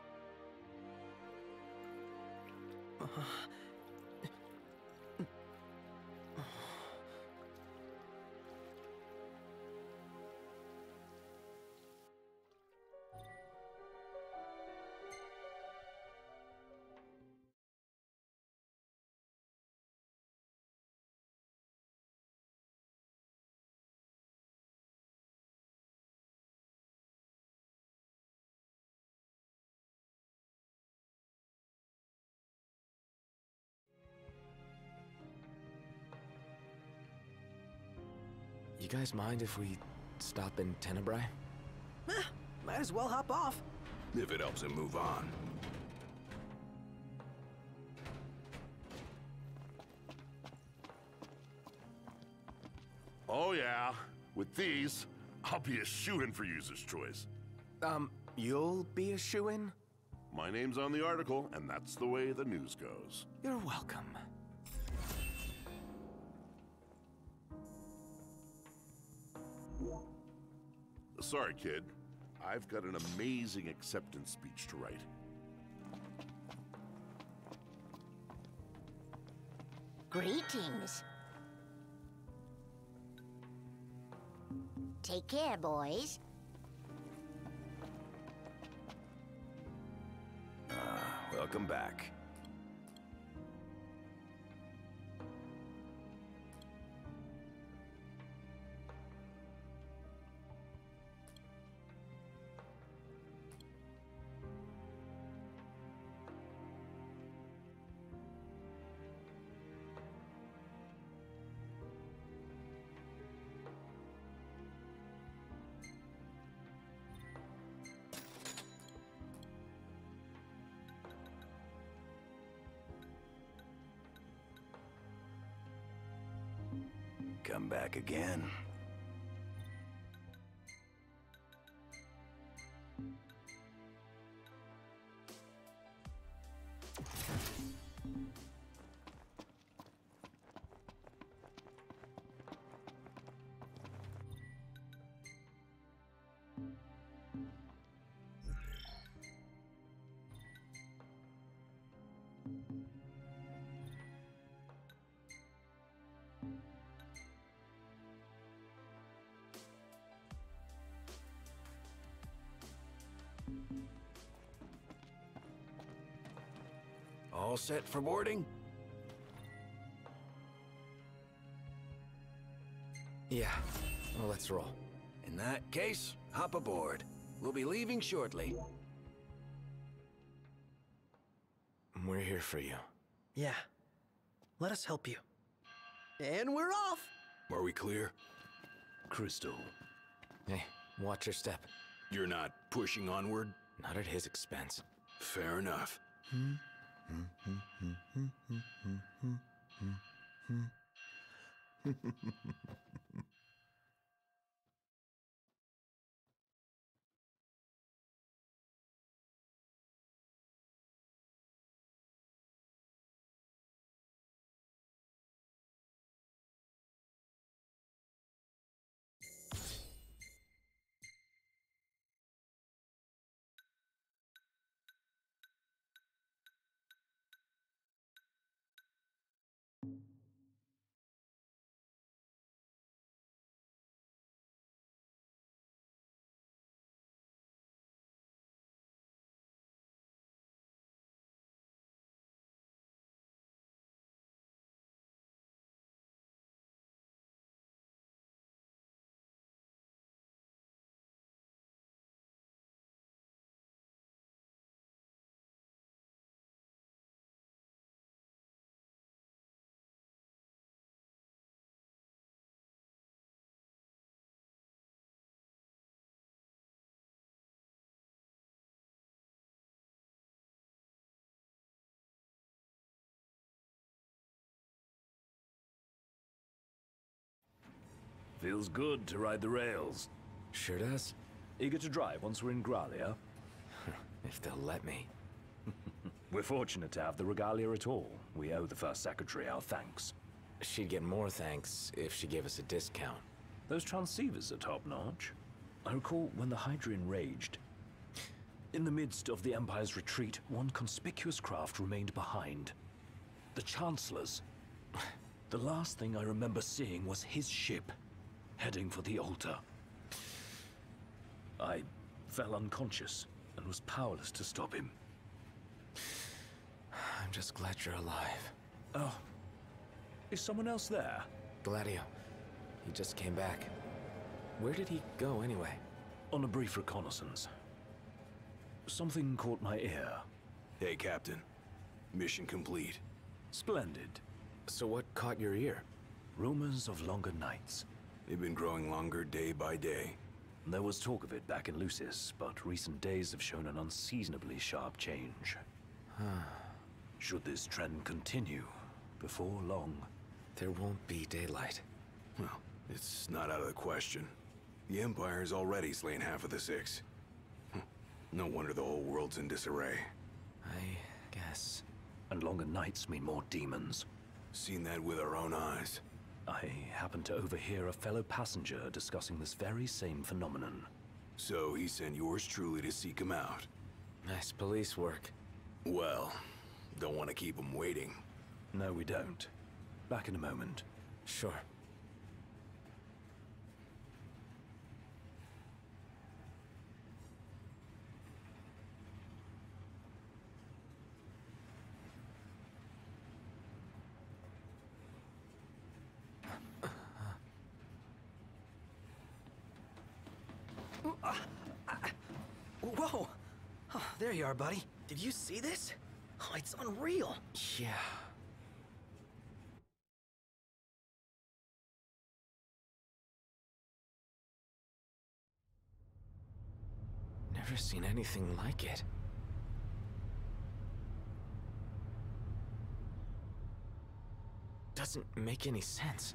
[SPEAKER 7] You guys mind if we stop in Tenebrae?
[SPEAKER 1] Might as well hop off.
[SPEAKER 9] If it helps him move on.
[SPEAKER 15] Oh yeah, with these, I'll be a shoo-in for user's choice.
[SPEAKER 7] You'll be a shoo-in?
[SPEAKER 15] My name's on the article, and that's the way the news goes.
[SPEAKER 7] You're welcome.
[SPEAKER 15] Sorry, kid. I've got an amazing acceptance speech to write.
[SPEAKER 11] Greetings. Take care, boys.
[SPEAKER 9] Welcome back. Come back again. All set for boarding?
[SPEAKER 7] Yeah, well, let's roll.
[SPEAKER 1] In that case, hop aboard. We'll be leaving shortly.
[SPEAKER 7] We're here for you.
[SPEAKER 1] Yeah. Let us help you. And we're off!
[SPEAKER 9] Are we clear?
[SPEAKER 8] Crystal.
[SPEAKER 7] Hey, watch your step.
[SPEAKER 9] You're not pushing onward?
[SPEAKER 7] Not at his expense.
[SPEAKER 9] Fair enough.
[SPEAKER 8] Feels good to ride the rails.
[SPEAKER 7] Sure does.
[SPEAKER 8] Eager to drive once we're in Gralia?
[SPEAKER 7] If they'll let me.
[SPEAKER 8] We're fortunate to have the regalia at all. We owe the First Secretary our thanks.
[SPEAKER 7] She'd get more thanks if she gave us a discount.
[SPEAKER 8] Those transceivers are top-notch. I recall when the Hydrian raged. In the midst of the Empire's retreat, one conspicuous craft remained behind. The Chancellor's. The last thing I remember seeing was his ship, heading for the altar. I fell unconscious and was powerless to stop him.
[SPEAKER 7] I'm just glad you're alive.
[SPEAKER 8] Oh. Is someone else there?
[SPEAKER 7] Gladio. He just came back. Where did he go anyway?
[SPEAKER 8] On a brief reconnaissance. Something caught my ear.
[SPEAKER 9] Hey, Captain. Mission complete.
[SPEAKER 8] Splendid.
[SPEAKER 7] So what caught your ear?
[SPEAKER 8] Rumors of longer nights.
[SPEAKER 9] They've been growing longer day by day.
[SPEAKER 8] There was talk of it back in Lucis, but recent days have shown an unseasonably sharp change. Should this trend continue, before long...
[SPEAKER 7] There won't be daylight.
[SPEAKER 9] Well, it's not out of the question. The Empire's already slain half of the Six. No wonder the whole world's in disarray.
[SPEAKER 7] I guess.
[SPEAKER 8] And longer nights mean more demons.
[SPEAKER 9] Seen that with our own eyes.
[SPEAKER 8] I happened to overhear a fellow passenger discussing this very same phenomenon.
[SPEAKER 9] So he sent yours truly to seek him out.
[SPEAKER 7] Nice police work.
[SPEAKER 9] Well, don't want to keep him waiting.
[SPEAKER 8] No, we don't. Back in a moment.
[SPEAKER 7] Sure.
[SPEAKER 1] Whoa! Oh, there you are, buddy. Did you see this? Oh, it's unreal.
[SPEAKER 7] Yeah. Never seen anything like it. Doesn't make any sense.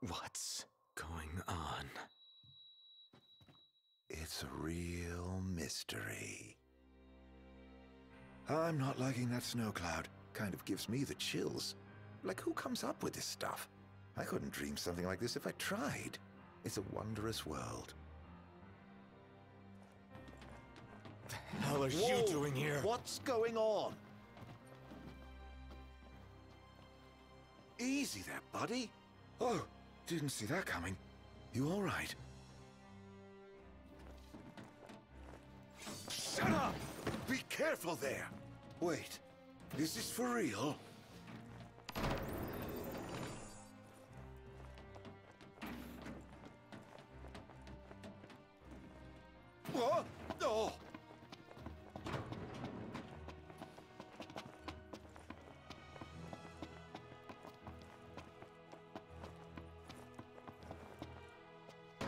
[SPEAKER 7] What's going on?
[SPEAKER 16] It's a real mystery. I'm not liking that snow cloud. Kind of gives me the chills. Like, who comes up with this stuff? I couldn't dream something like this if I tried. It's a wondrous world.
[SPEAKER 7] The hell are you doing here?
[SPEAKER 16] What's going on? Easy there, buddy. Oh, didn't see that coming. You all right? Shut up! Be careful there! Wait, is this for real? What? No!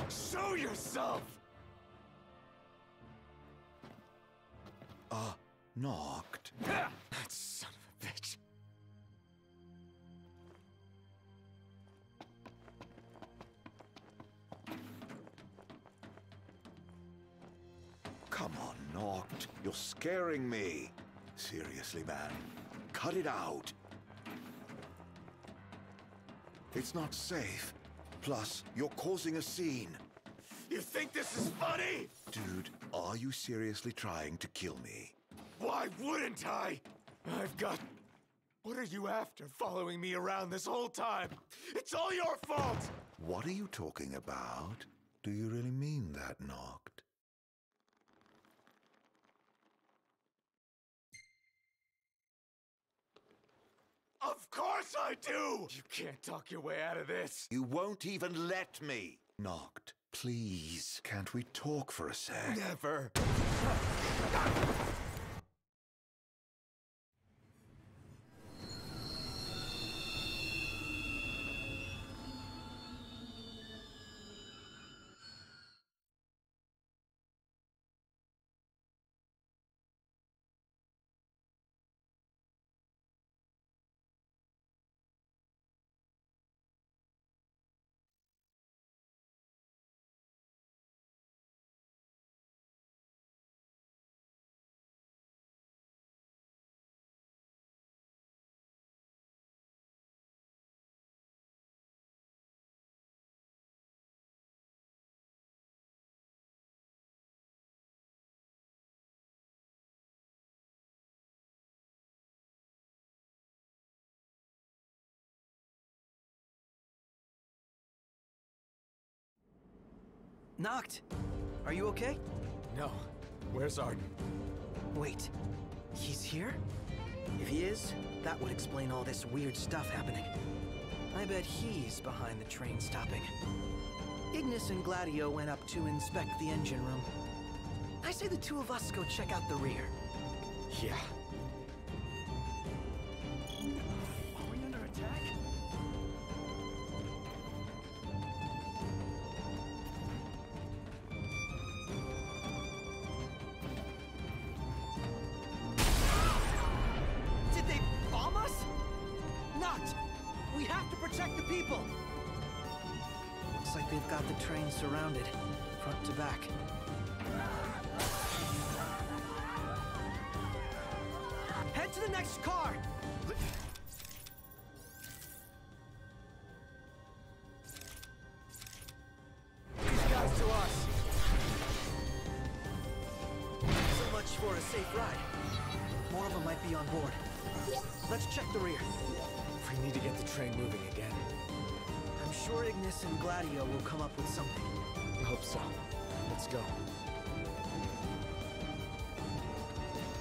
[SPEAKER 7] Show yourself!
[SPEAKER 16] Knocked.
[SPEAKER 7] That son of a bitch.
[SPEAKER 16] Come on, Knocked. You're scaring me. Seriously, man. Cut it out. It's not safe. Plus, you're causing a scene.
[SPEAKER 7] You think this is funny?
[SPEAKER 16] Dude, are you seriously trying to kill me?
[SPEAKER 7] Why wouldn't I? I've got... What are you after, following me around this whole time? It's all your fault!
[SPEAKER 16] What are you talking about? Do you really mean that, Knocked?
[SPEAKER 7] Of course I do! You can't talk your way out of this.
[SPEAKER 16] You won't even let me. Knocked, please. Can't we talk for a sec?
[SPEAKER 7] Never.
[SPEAKER 1] Noct, are you okay?
[SPEAKER 7] No. Where's Arden?
[SPEAKER 1] Wait, he's here? If he is, that would explain all this weird stuff happening. I bet he's behind the train stopping. Ignis and Gladio went up to inspect the engine room. I say the two of us go check out the rear.
[SPEAKER 7] Yeah.
[SPEAKER 1] Are we under attack? Did they bomb us? Noct! We have to protect the people! Looks like they've got the train surrounded, front to back. Head to the next car! These guys to us. So much for a safe ride. More of them might be on board. Let's check the rear.
[SPEAKER 7] We need to get the train moving again.
[SPEAKER 1] I'm sure Ignis and Gladio will come up with something.
[SPEAKER 7] I hope so. Let's go.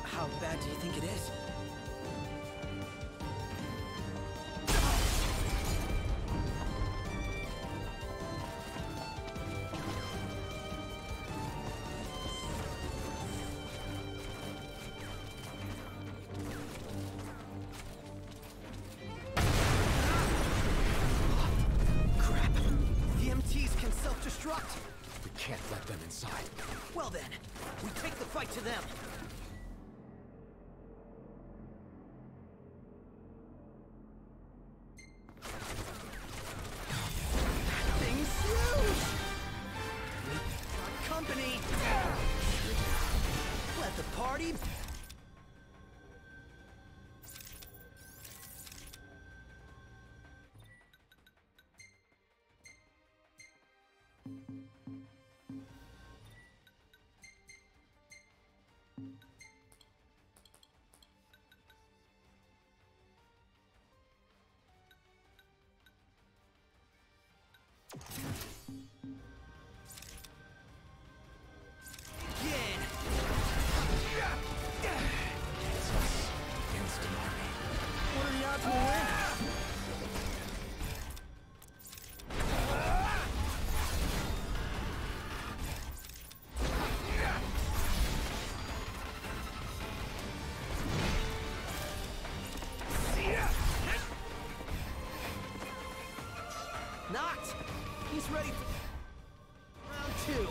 [SPEAKER 1] How bad do you think it is? Crap! The MTs can self-destruct!
[SPEAKER 7] We can't let them inside.
[SPEAKER 1] Well then, we take the fight to them! Thing's huge! Got company! Let the party... Begin!
[SPEAKER 7] Instant army.
[SPEAKER 1] What are the odds we'll win? Noct! He's ready for round two.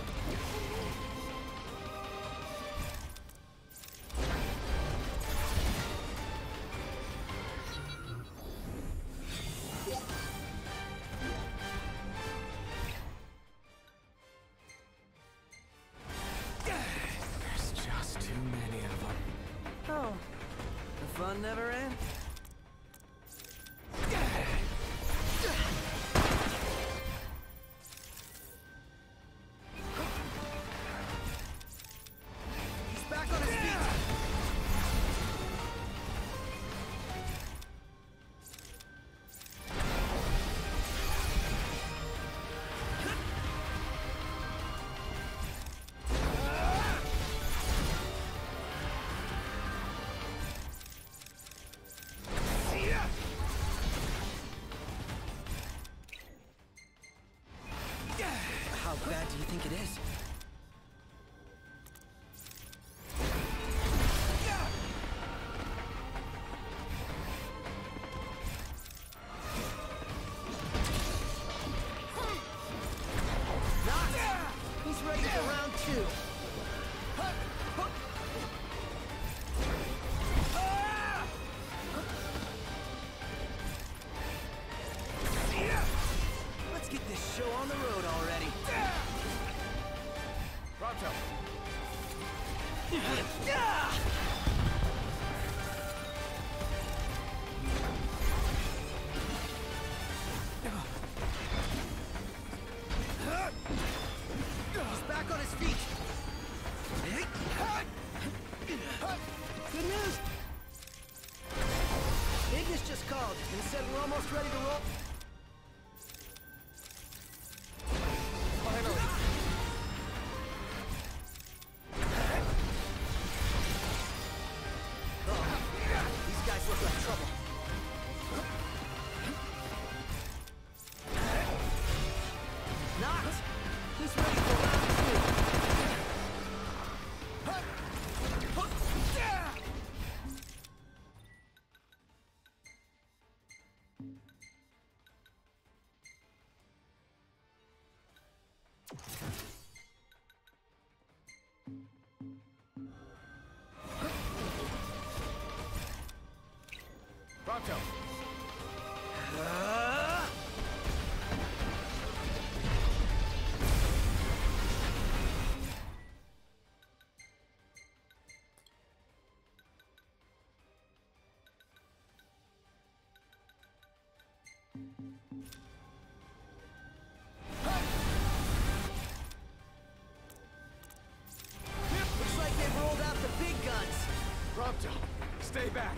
[SPEAKER 7] There's just too many of them.
[SPEAKER 1] Oh, the fun never ends. He's back on his feet. How bad do you think it is? Noct! He's ready for round two. Let's get this show on the road already.
[SPEAKER 7] Pronto.
[SPEAKER 1] He's back on his feet. Good news. Ignis just called and said we're almost ready to roll. Finally.
[SPEAKER 7] Prompto, stay back.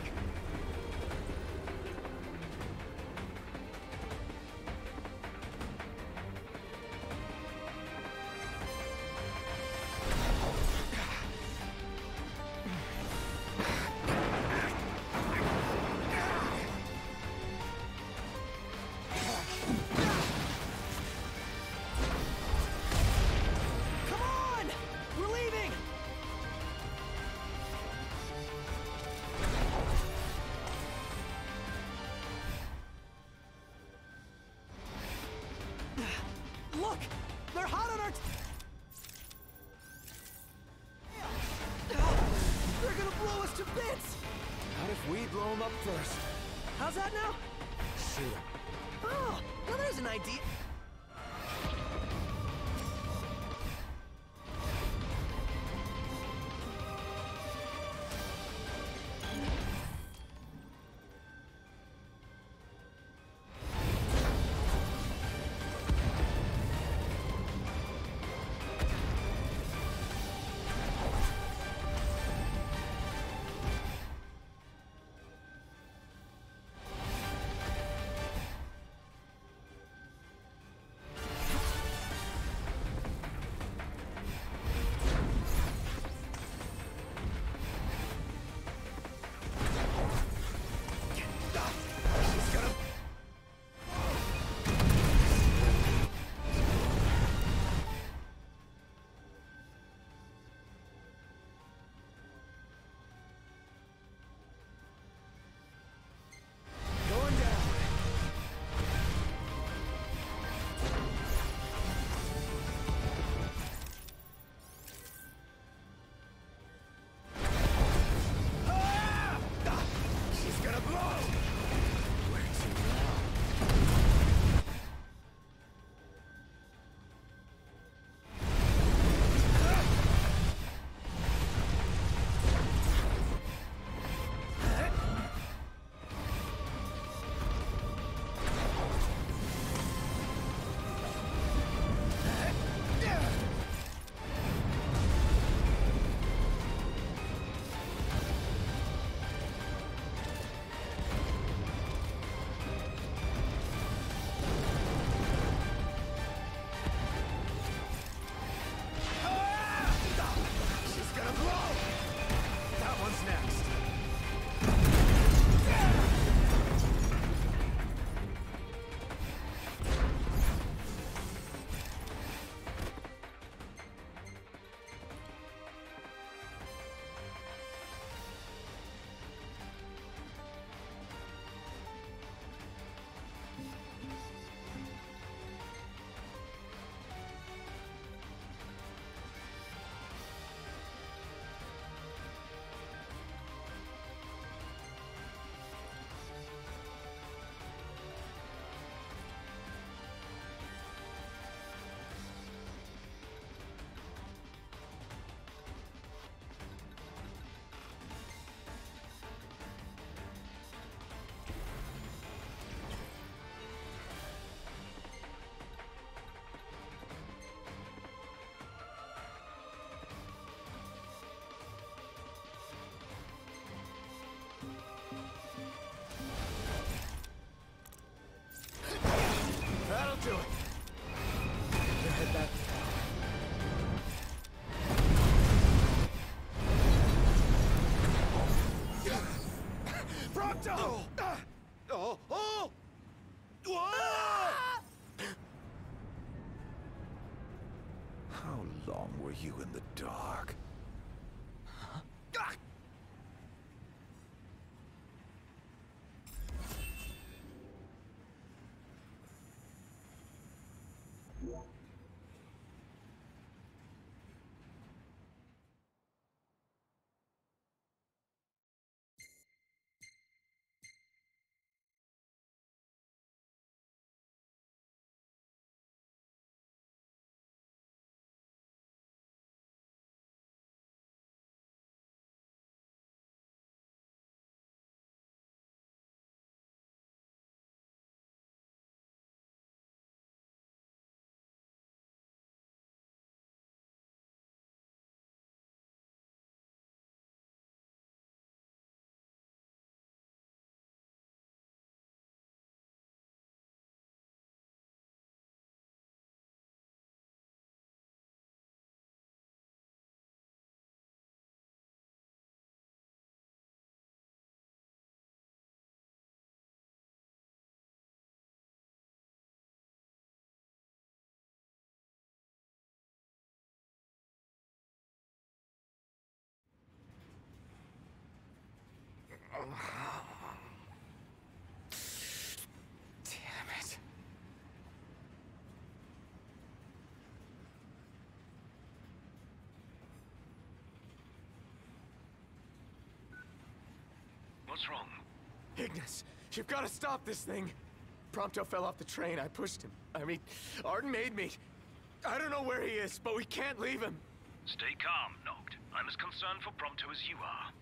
[SPEAKER 1] Come on! We're leaving! Look! They're hot on our... They're gonna blow us to bits!
[SPEAKER 7] Not if we blow them up first.
[SPEAKER 1] How's that now?
[SPEAKER 7] Shoot 'em.
[SPEAKER 1] Oh, well there's an idea. Going down.
[SPEAKER 7] She's gonna blow! Way too loud. She's gonna blow! That one's next. That'll do it. We'll head back to town. Prompto! Oh! Oh!
[SPEAKER 16] How long were you in the dark?
[SPEAKER 7] Damn it.
[SPEAKER 14] What's wrong?
[SPEAKER 7] Ignis, you've got to stop this thing. Prompto fell off the train. I pushed him. I mean, Arden made me. I don't know where he is, but we can't leave him.
[SPEAKER 14] Stay calm, Noct. I'm as concerned for Prompto as you are.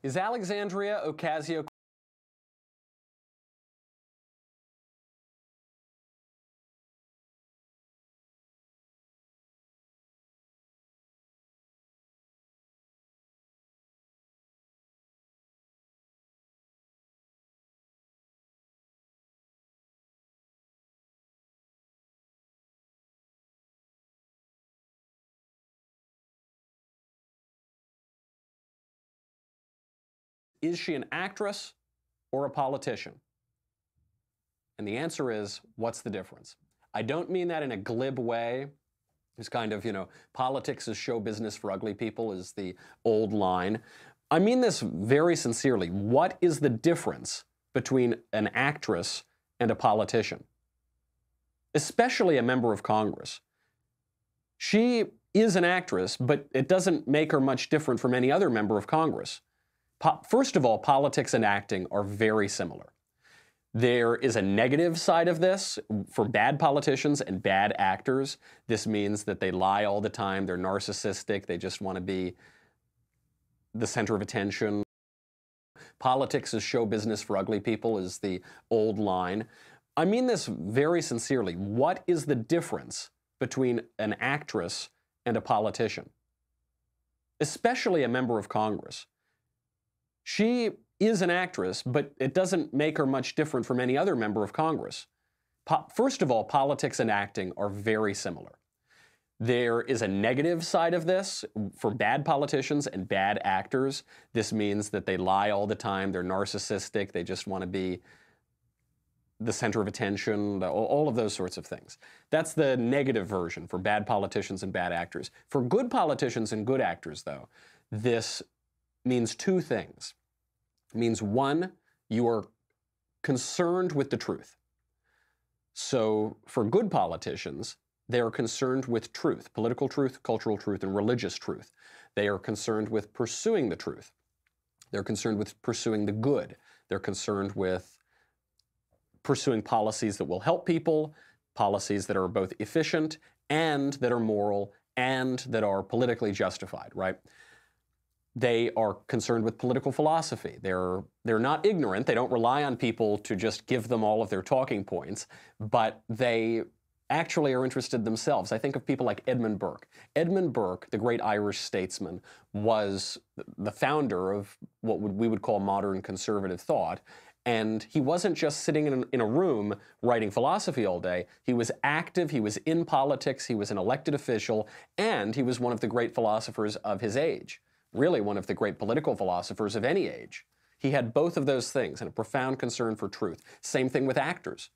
[SPEAKER 17] Is Alexandria Ocasio Is she an actress or a politician? And the answer is, what's the difference? I don't mean that in a glib way. It's kind of, politics is show business for ugly people is the old line. I mean this very sincerely. What is the difference between an actress and a politician? Especially a member of Congress. She is an actress, but it doesn't make her much different from any other member of Congress. First of all, politics and acting are very similar. There is a negative side of this for bad politicians and bad actors. This means that they lie all the time, they're narcissistic, they just want to be the center of attention. politics is show business for ugly people is the old line. I mean this very sincerely. What is the difference between an actress and a politician? Especially a member of Congress. She is an actress, but it doesn't make her much different from any other member of Congress. First of all, politics and acting are very similar. There is a negative side of this for bad politicians and bad actors. This means that they lie all the time, they're narcissistic, they just want to be the center of attention, all of those sorts of things. That's the negative version for bad politicians and bad actors. For good politicians and good actors, though, this means two things. It means, one, you are concerned with the truth. So for good politicians, they are concerned with truth, political truth, cultural truth, and religious truth. They are concerned with pursuing the truth. They're concerned with pursuing the good. They're concerned with pursuing policies that will help people, policies that are both efficient and that are moral and that are politically justified, right? They are concerned with political philosophy. They're not ignorant. They don't rely on people to just give them all of their talking points, but they actually are interested themselves. I think of people like Edmund Burke. Edmund Burke, the great Irish statesman, was the founder of what we would call modern conservative thought. And he wasn't just sitting in a room writing philosophy all day. He was active, he was in politics, he was an elected official, and he was one of the great philosophers of his age. Really one of the great political philosophers of any age. He had both of those things and a profound concern for truth. Same thing with actors.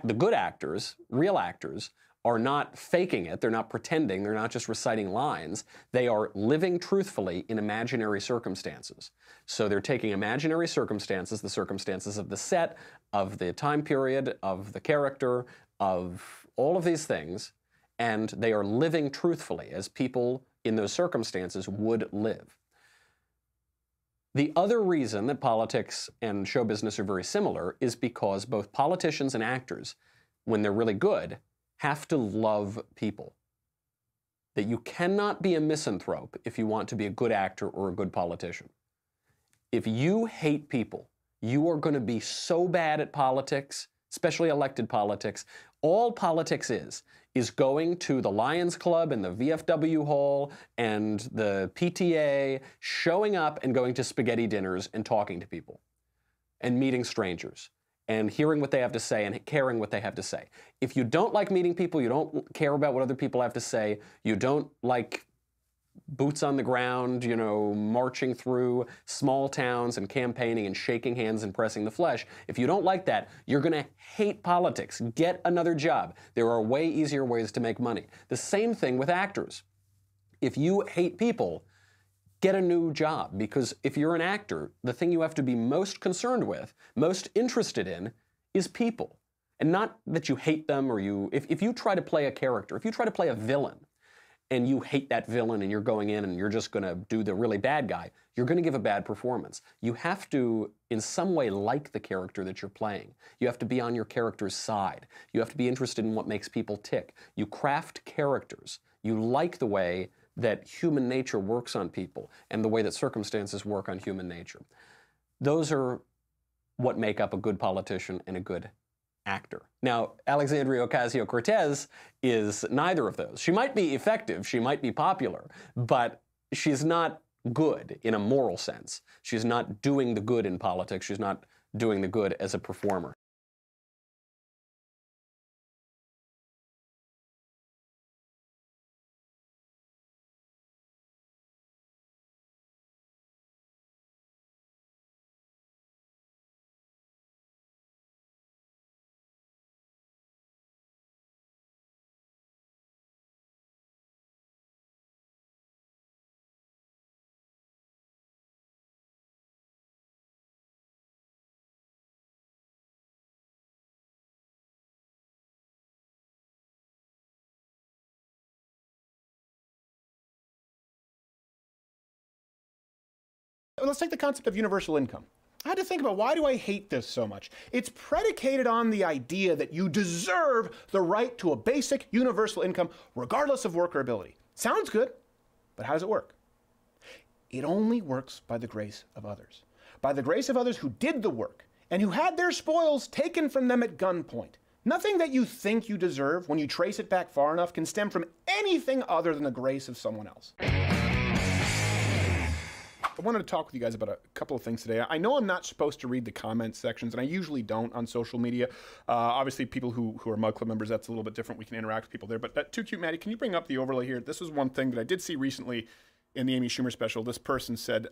[SPEAKER 17] The good actors, real actors, are not faking it, they're not pretending, they're not just reciting lines, they are living truthfully in imaginary circumstances. So they're taking imaginary circumstances, the circumstances of the set, of the time period, of the character, of all of these things, and they are living truthfully as people in those circumstances would live. The other reason that politics and show business are very similar is because both politicians and actors, when they're really good, have to love people. That you cannot be a misanthrope if you want to be a good actor or a good politician. If you hate people, you are going to be so bad at politics, especially elected politics. All politics is going to the Lions Club and the VFW Hall and the PTA, showing up and going to spaghetti dinners and talking to people and meeting strangers and hearing what they have to say and caring what they have to say. If you don't like meeting people, you don't care about what other people have to say, you don't like boots on the ground, you know, marching through small towns and campaigning and shaking hands and pressing the flesh. If you don't like that, you're going to hate politics. Get another job. There are way easier ways to make money. The same thing with actors. If you hate people, get a new job, because if you're an actor, the thing you have to be most concerned with, most interested in, is people. And not that you hate them or if you try to play a character, if you try to play a villain, and you hate that villain and you're going in and you're just going to do the really bad guy, you're going to give a bad performance. You have to, in some way, like the character that you're playing. You have to be on your character's side. You have to be interested in what makes people tick. You craft characters. You like the way that human nature works on people and the way that circumstances work on human nature. Those are what make up a good politician and a good actor. Now, Alexandria Ocasio-Cortez is neither of those. She might be effective, she might be popular, but she's not good in a moral sense. She's not doing the good in politics. She's not doing the good as a performer.
[SPEAKER 18] Let's take the concept of universal income. I had to think about, why do I hate this so much? It's predicated on the idea that you deserve the right to a basic universal income regardless of work or ability. Sounds good, but how does it work? It only works by the grace of others. by the grace of others who did the work, and who had their spoils taken from them at gunpoint. Nothing that you think you deserve, when you trace it back far enough, can stem from anything other than the grace of someone else. I wanted to talk with you guys about a couple of things today. I know I'm not supposed to read the comment sections, and I usually don't on social media. Obviously, people who are Mug Club members, that's a little bit different. We can interact with people there. But Too Cute Maddie, can you bring up the overlay here? This is one thing that I did see recently in the Amy Schumer special. This person said...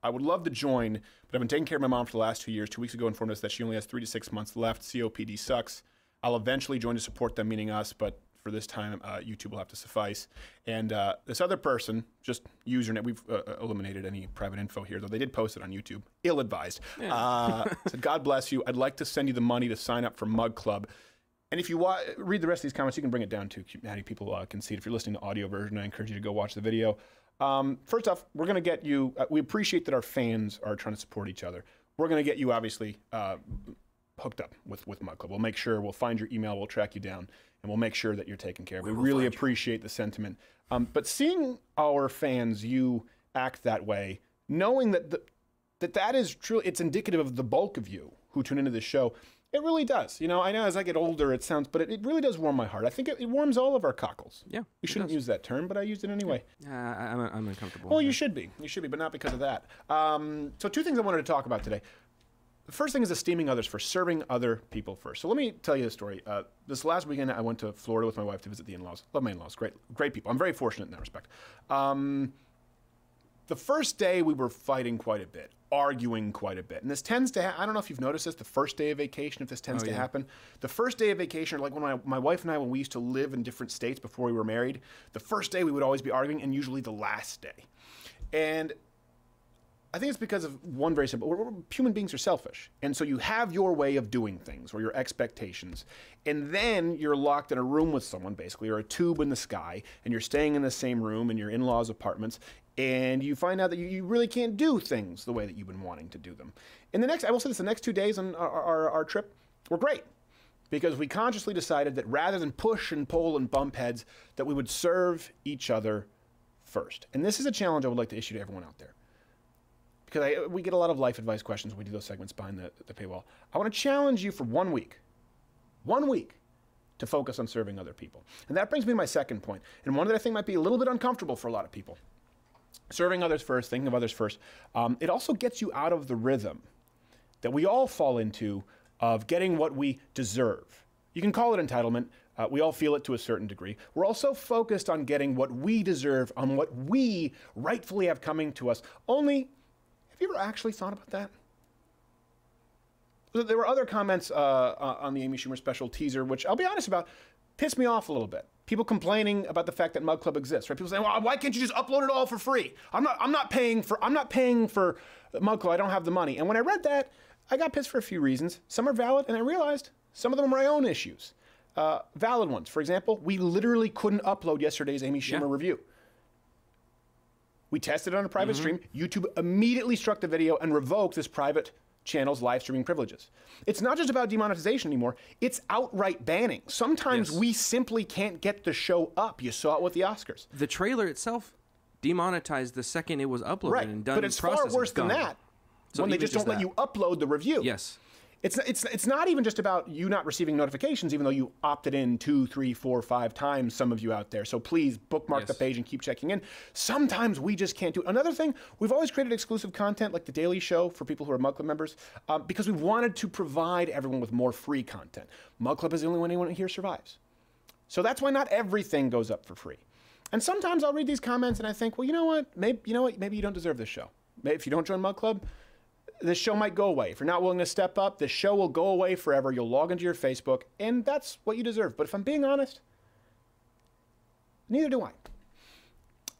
[SPEAKER 18] I would love to join, but I've been taking care of my mom for the last 2 years. 2 weeks ago informed us that she only has 3 to 6 months left. COPD sucks. I'll eventually join to support them, meaning us, but for this time, YouTube will have to suffice. And this other person, just username, we've eliminated any private info here, though they did post it on YouTube. Ill-advised. Yeah. Said, God bless you. I'd like to send you the money to sign up for Mug Club. And if you read the rest of these comments, you can bring it down to Cute Maddie. People can see it. If you're listening to audio version, I encourage you to go watch the video. First off, we're going to get you, we appreciate that our fans are trying to support each other. We're going to get you, obviously, hooked up with Mug Club. We'll make sure, we'll find your email, we'll track you down, and we'll make sure that you're taken care of. We really appreciate the sentiment. But seeing our fans, you act that way, knowing that is true, it's indicative of the bulk of you who tune into this show. It really does. You know, I know as I get older it sounds, but it really does warm my heart. I think it warms all of our cockles. Yeah. We shouldn't use that term, but I used it anyway.
[SPEAKER 19] I'm uncomfortable.
[SPEAKER 18] Well, you should be. You should be, but not because of that. So 2 things I wanted to talk about today. The first thing is esteeming others first, serving other people first. So let me tell you the story. This last weekend, I went to Florida with my wife to visit the in-laws. Love my in-laws. Great people. I'm very fortunate in that respect. The first day, we were fighting quite a bit, arguing quite a bit. And this tends to I don't know if you've noticed this, the first day of vacation, if this tends to happen. The first day of vacation, like when my wife and I, when we used to live in different states before we were married, the first day we would always be arguing, and usually the last day. And I think it's because of one very simple, human beings are selfish. And so you have your way of doing things or your expectations. And then you're locked in a room with someone, basically, or a tube in the sky, and you're staying in the same room in your in-laws' apartments, and you find out that you really can't do things the way that you've been wanting to do them. And I will say this, the next 2 days on our trip were great, because we consciously decided that rather than push and pull and bump heads, that we would serve each other first. And this is a challenge I would like to issue to everyone out there, because we get a lot of life advice questions when we do those segments behind the paywall. I want to challenge you for 1 week, to focus on serving other people. And that brings me to my second point, and one that I think might be a little bit uncomfortable for a lot of people. Serving others first, thinking of others first. It also gets you out of the rhythm that we all fall into of getting what we deserve. You can call it entitlement. We all feel it to a certain degree. We're also focused on getting what we deserve, on what we rightfully have coming to us. Only, have you ever actually thought about that? There were other comments on the Amy Schumer special teaser, which I'll be honest about, pissed me off a little bit. People complaining about the fact that Mug Club exists, right? People saying, well, why can't you just upload it all for free? I'm not paying for Mug Club. I don't have the money. And when I read that, I got pissed for a few reasons. Some are valid, and I realized some of them are my own issues. Valid ones. For example, we literally couldn't upload yesterday's Amy Schumer review. We tested it on a private stream. YouTube immediately struck the video and revoked this private channel's live streaming privileges. It's not just about demonetization anymore, it's outright banning. Sometimes we simply can't get the show up. You saw it with the Oscars.
[SPEAKER 19] The trailer itself demonetized the second it was uploaded and done.
[SPEAKER 18] But it's far worse than that. So when they just don't let you upload the review.
[SPEAKER 19] Yes.
[SPEAKER 18] It's not even just about you not receiving notifications, even though you opted in 2, 3, 4, 5 times, some of you out there. So please bookmark the page and keep checking in. Sometimes we just can't do it. Another thing, we've always created exclusive content like The Daily Show for people who are Mug Club members because we wanted to provide everyone with more free content. Mug Club is the only one anyone here survives. So that's why not everything goes up for free. And sometimes I'll read these comments and I think, well, you know what? Maybe you don't deserve this show. Maybe if you don't join Mug Club, this show might go away. If you're not willing to step up, this show will go away forever. You'll log into your Facebook, and that's what you deserve. But if I'm being honest, neither do I.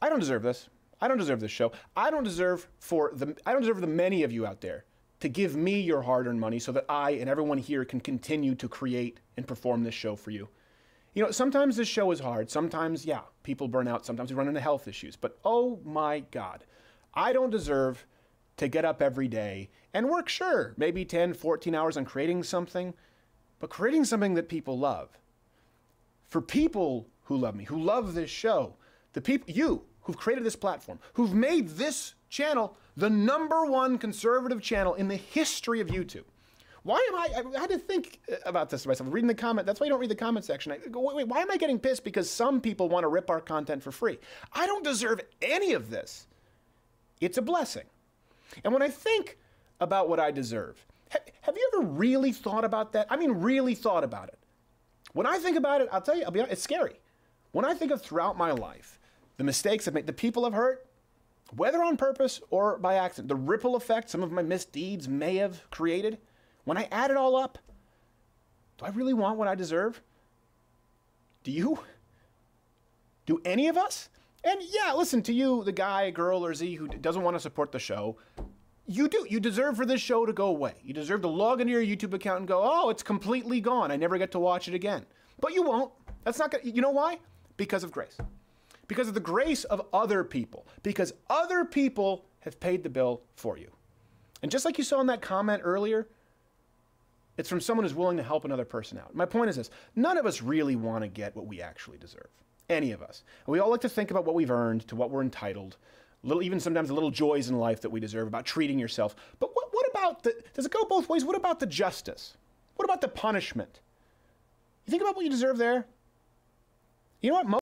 [SPEAKER 18] I don't deserve this. I don't deserve this show. I don't deserve the many of you out there to give me your hard-earned money so that I and everyone here can continue to create and perform this show for you. You know, sometimes this show is hard. Sometimes, yeah, people burn out. Sometimes we run into health issues. But oh my God, I don't deserve to get up every day and work, sure, maybe 10, 14 hours on creating something, but creating something that people love. For people who love me, who love this show, the people, you who've created this platform, who've made this channel the #1 conservative channel in the history of YouTube. Why am I had to think about this myself, reading the comment. That's why you don't read the comment section. I go, wait, why am I getting pissed? Because some people want to rip our content for free. I don't deserve any of this. It's a blessing. And when I think about what I deserve, have you ever really thought about that? I mean, really thought about it. When I think about it, I'll tell you, I'll be honest, it's scary. When I think of throughout my life, the mistakes I've made, the people I've hurt, whether on purpose or by accident, the ripple effect some of my misdeeds may have created, when I add it all up, do I really want what I deserve? Do you? Do any of us? And yeah, listen, to you, the guy, girl, or Z who doesn't want to support the show, you do. You deserve for this show to go away. You deserve to log into your YouTube account and go, oh, it's completely gone. I never get to watch it again. But you won't. That's not gonna, you know why? Because of grace. Because of the grace of other people. Because other people have paid the bill for you. And just like you saw in that comment earlier, it's from someone who's willing to help another person out. My point is this: none of us really want to get what we actually deserve. Any of us. And we all like to think about what we've earned, to what we're entitled, even sometimes the little joys in life that we deserve, about treating yourself. But what about does it go both ways? What about the justice? What about the punishment? You think about what you deserve there? You know what?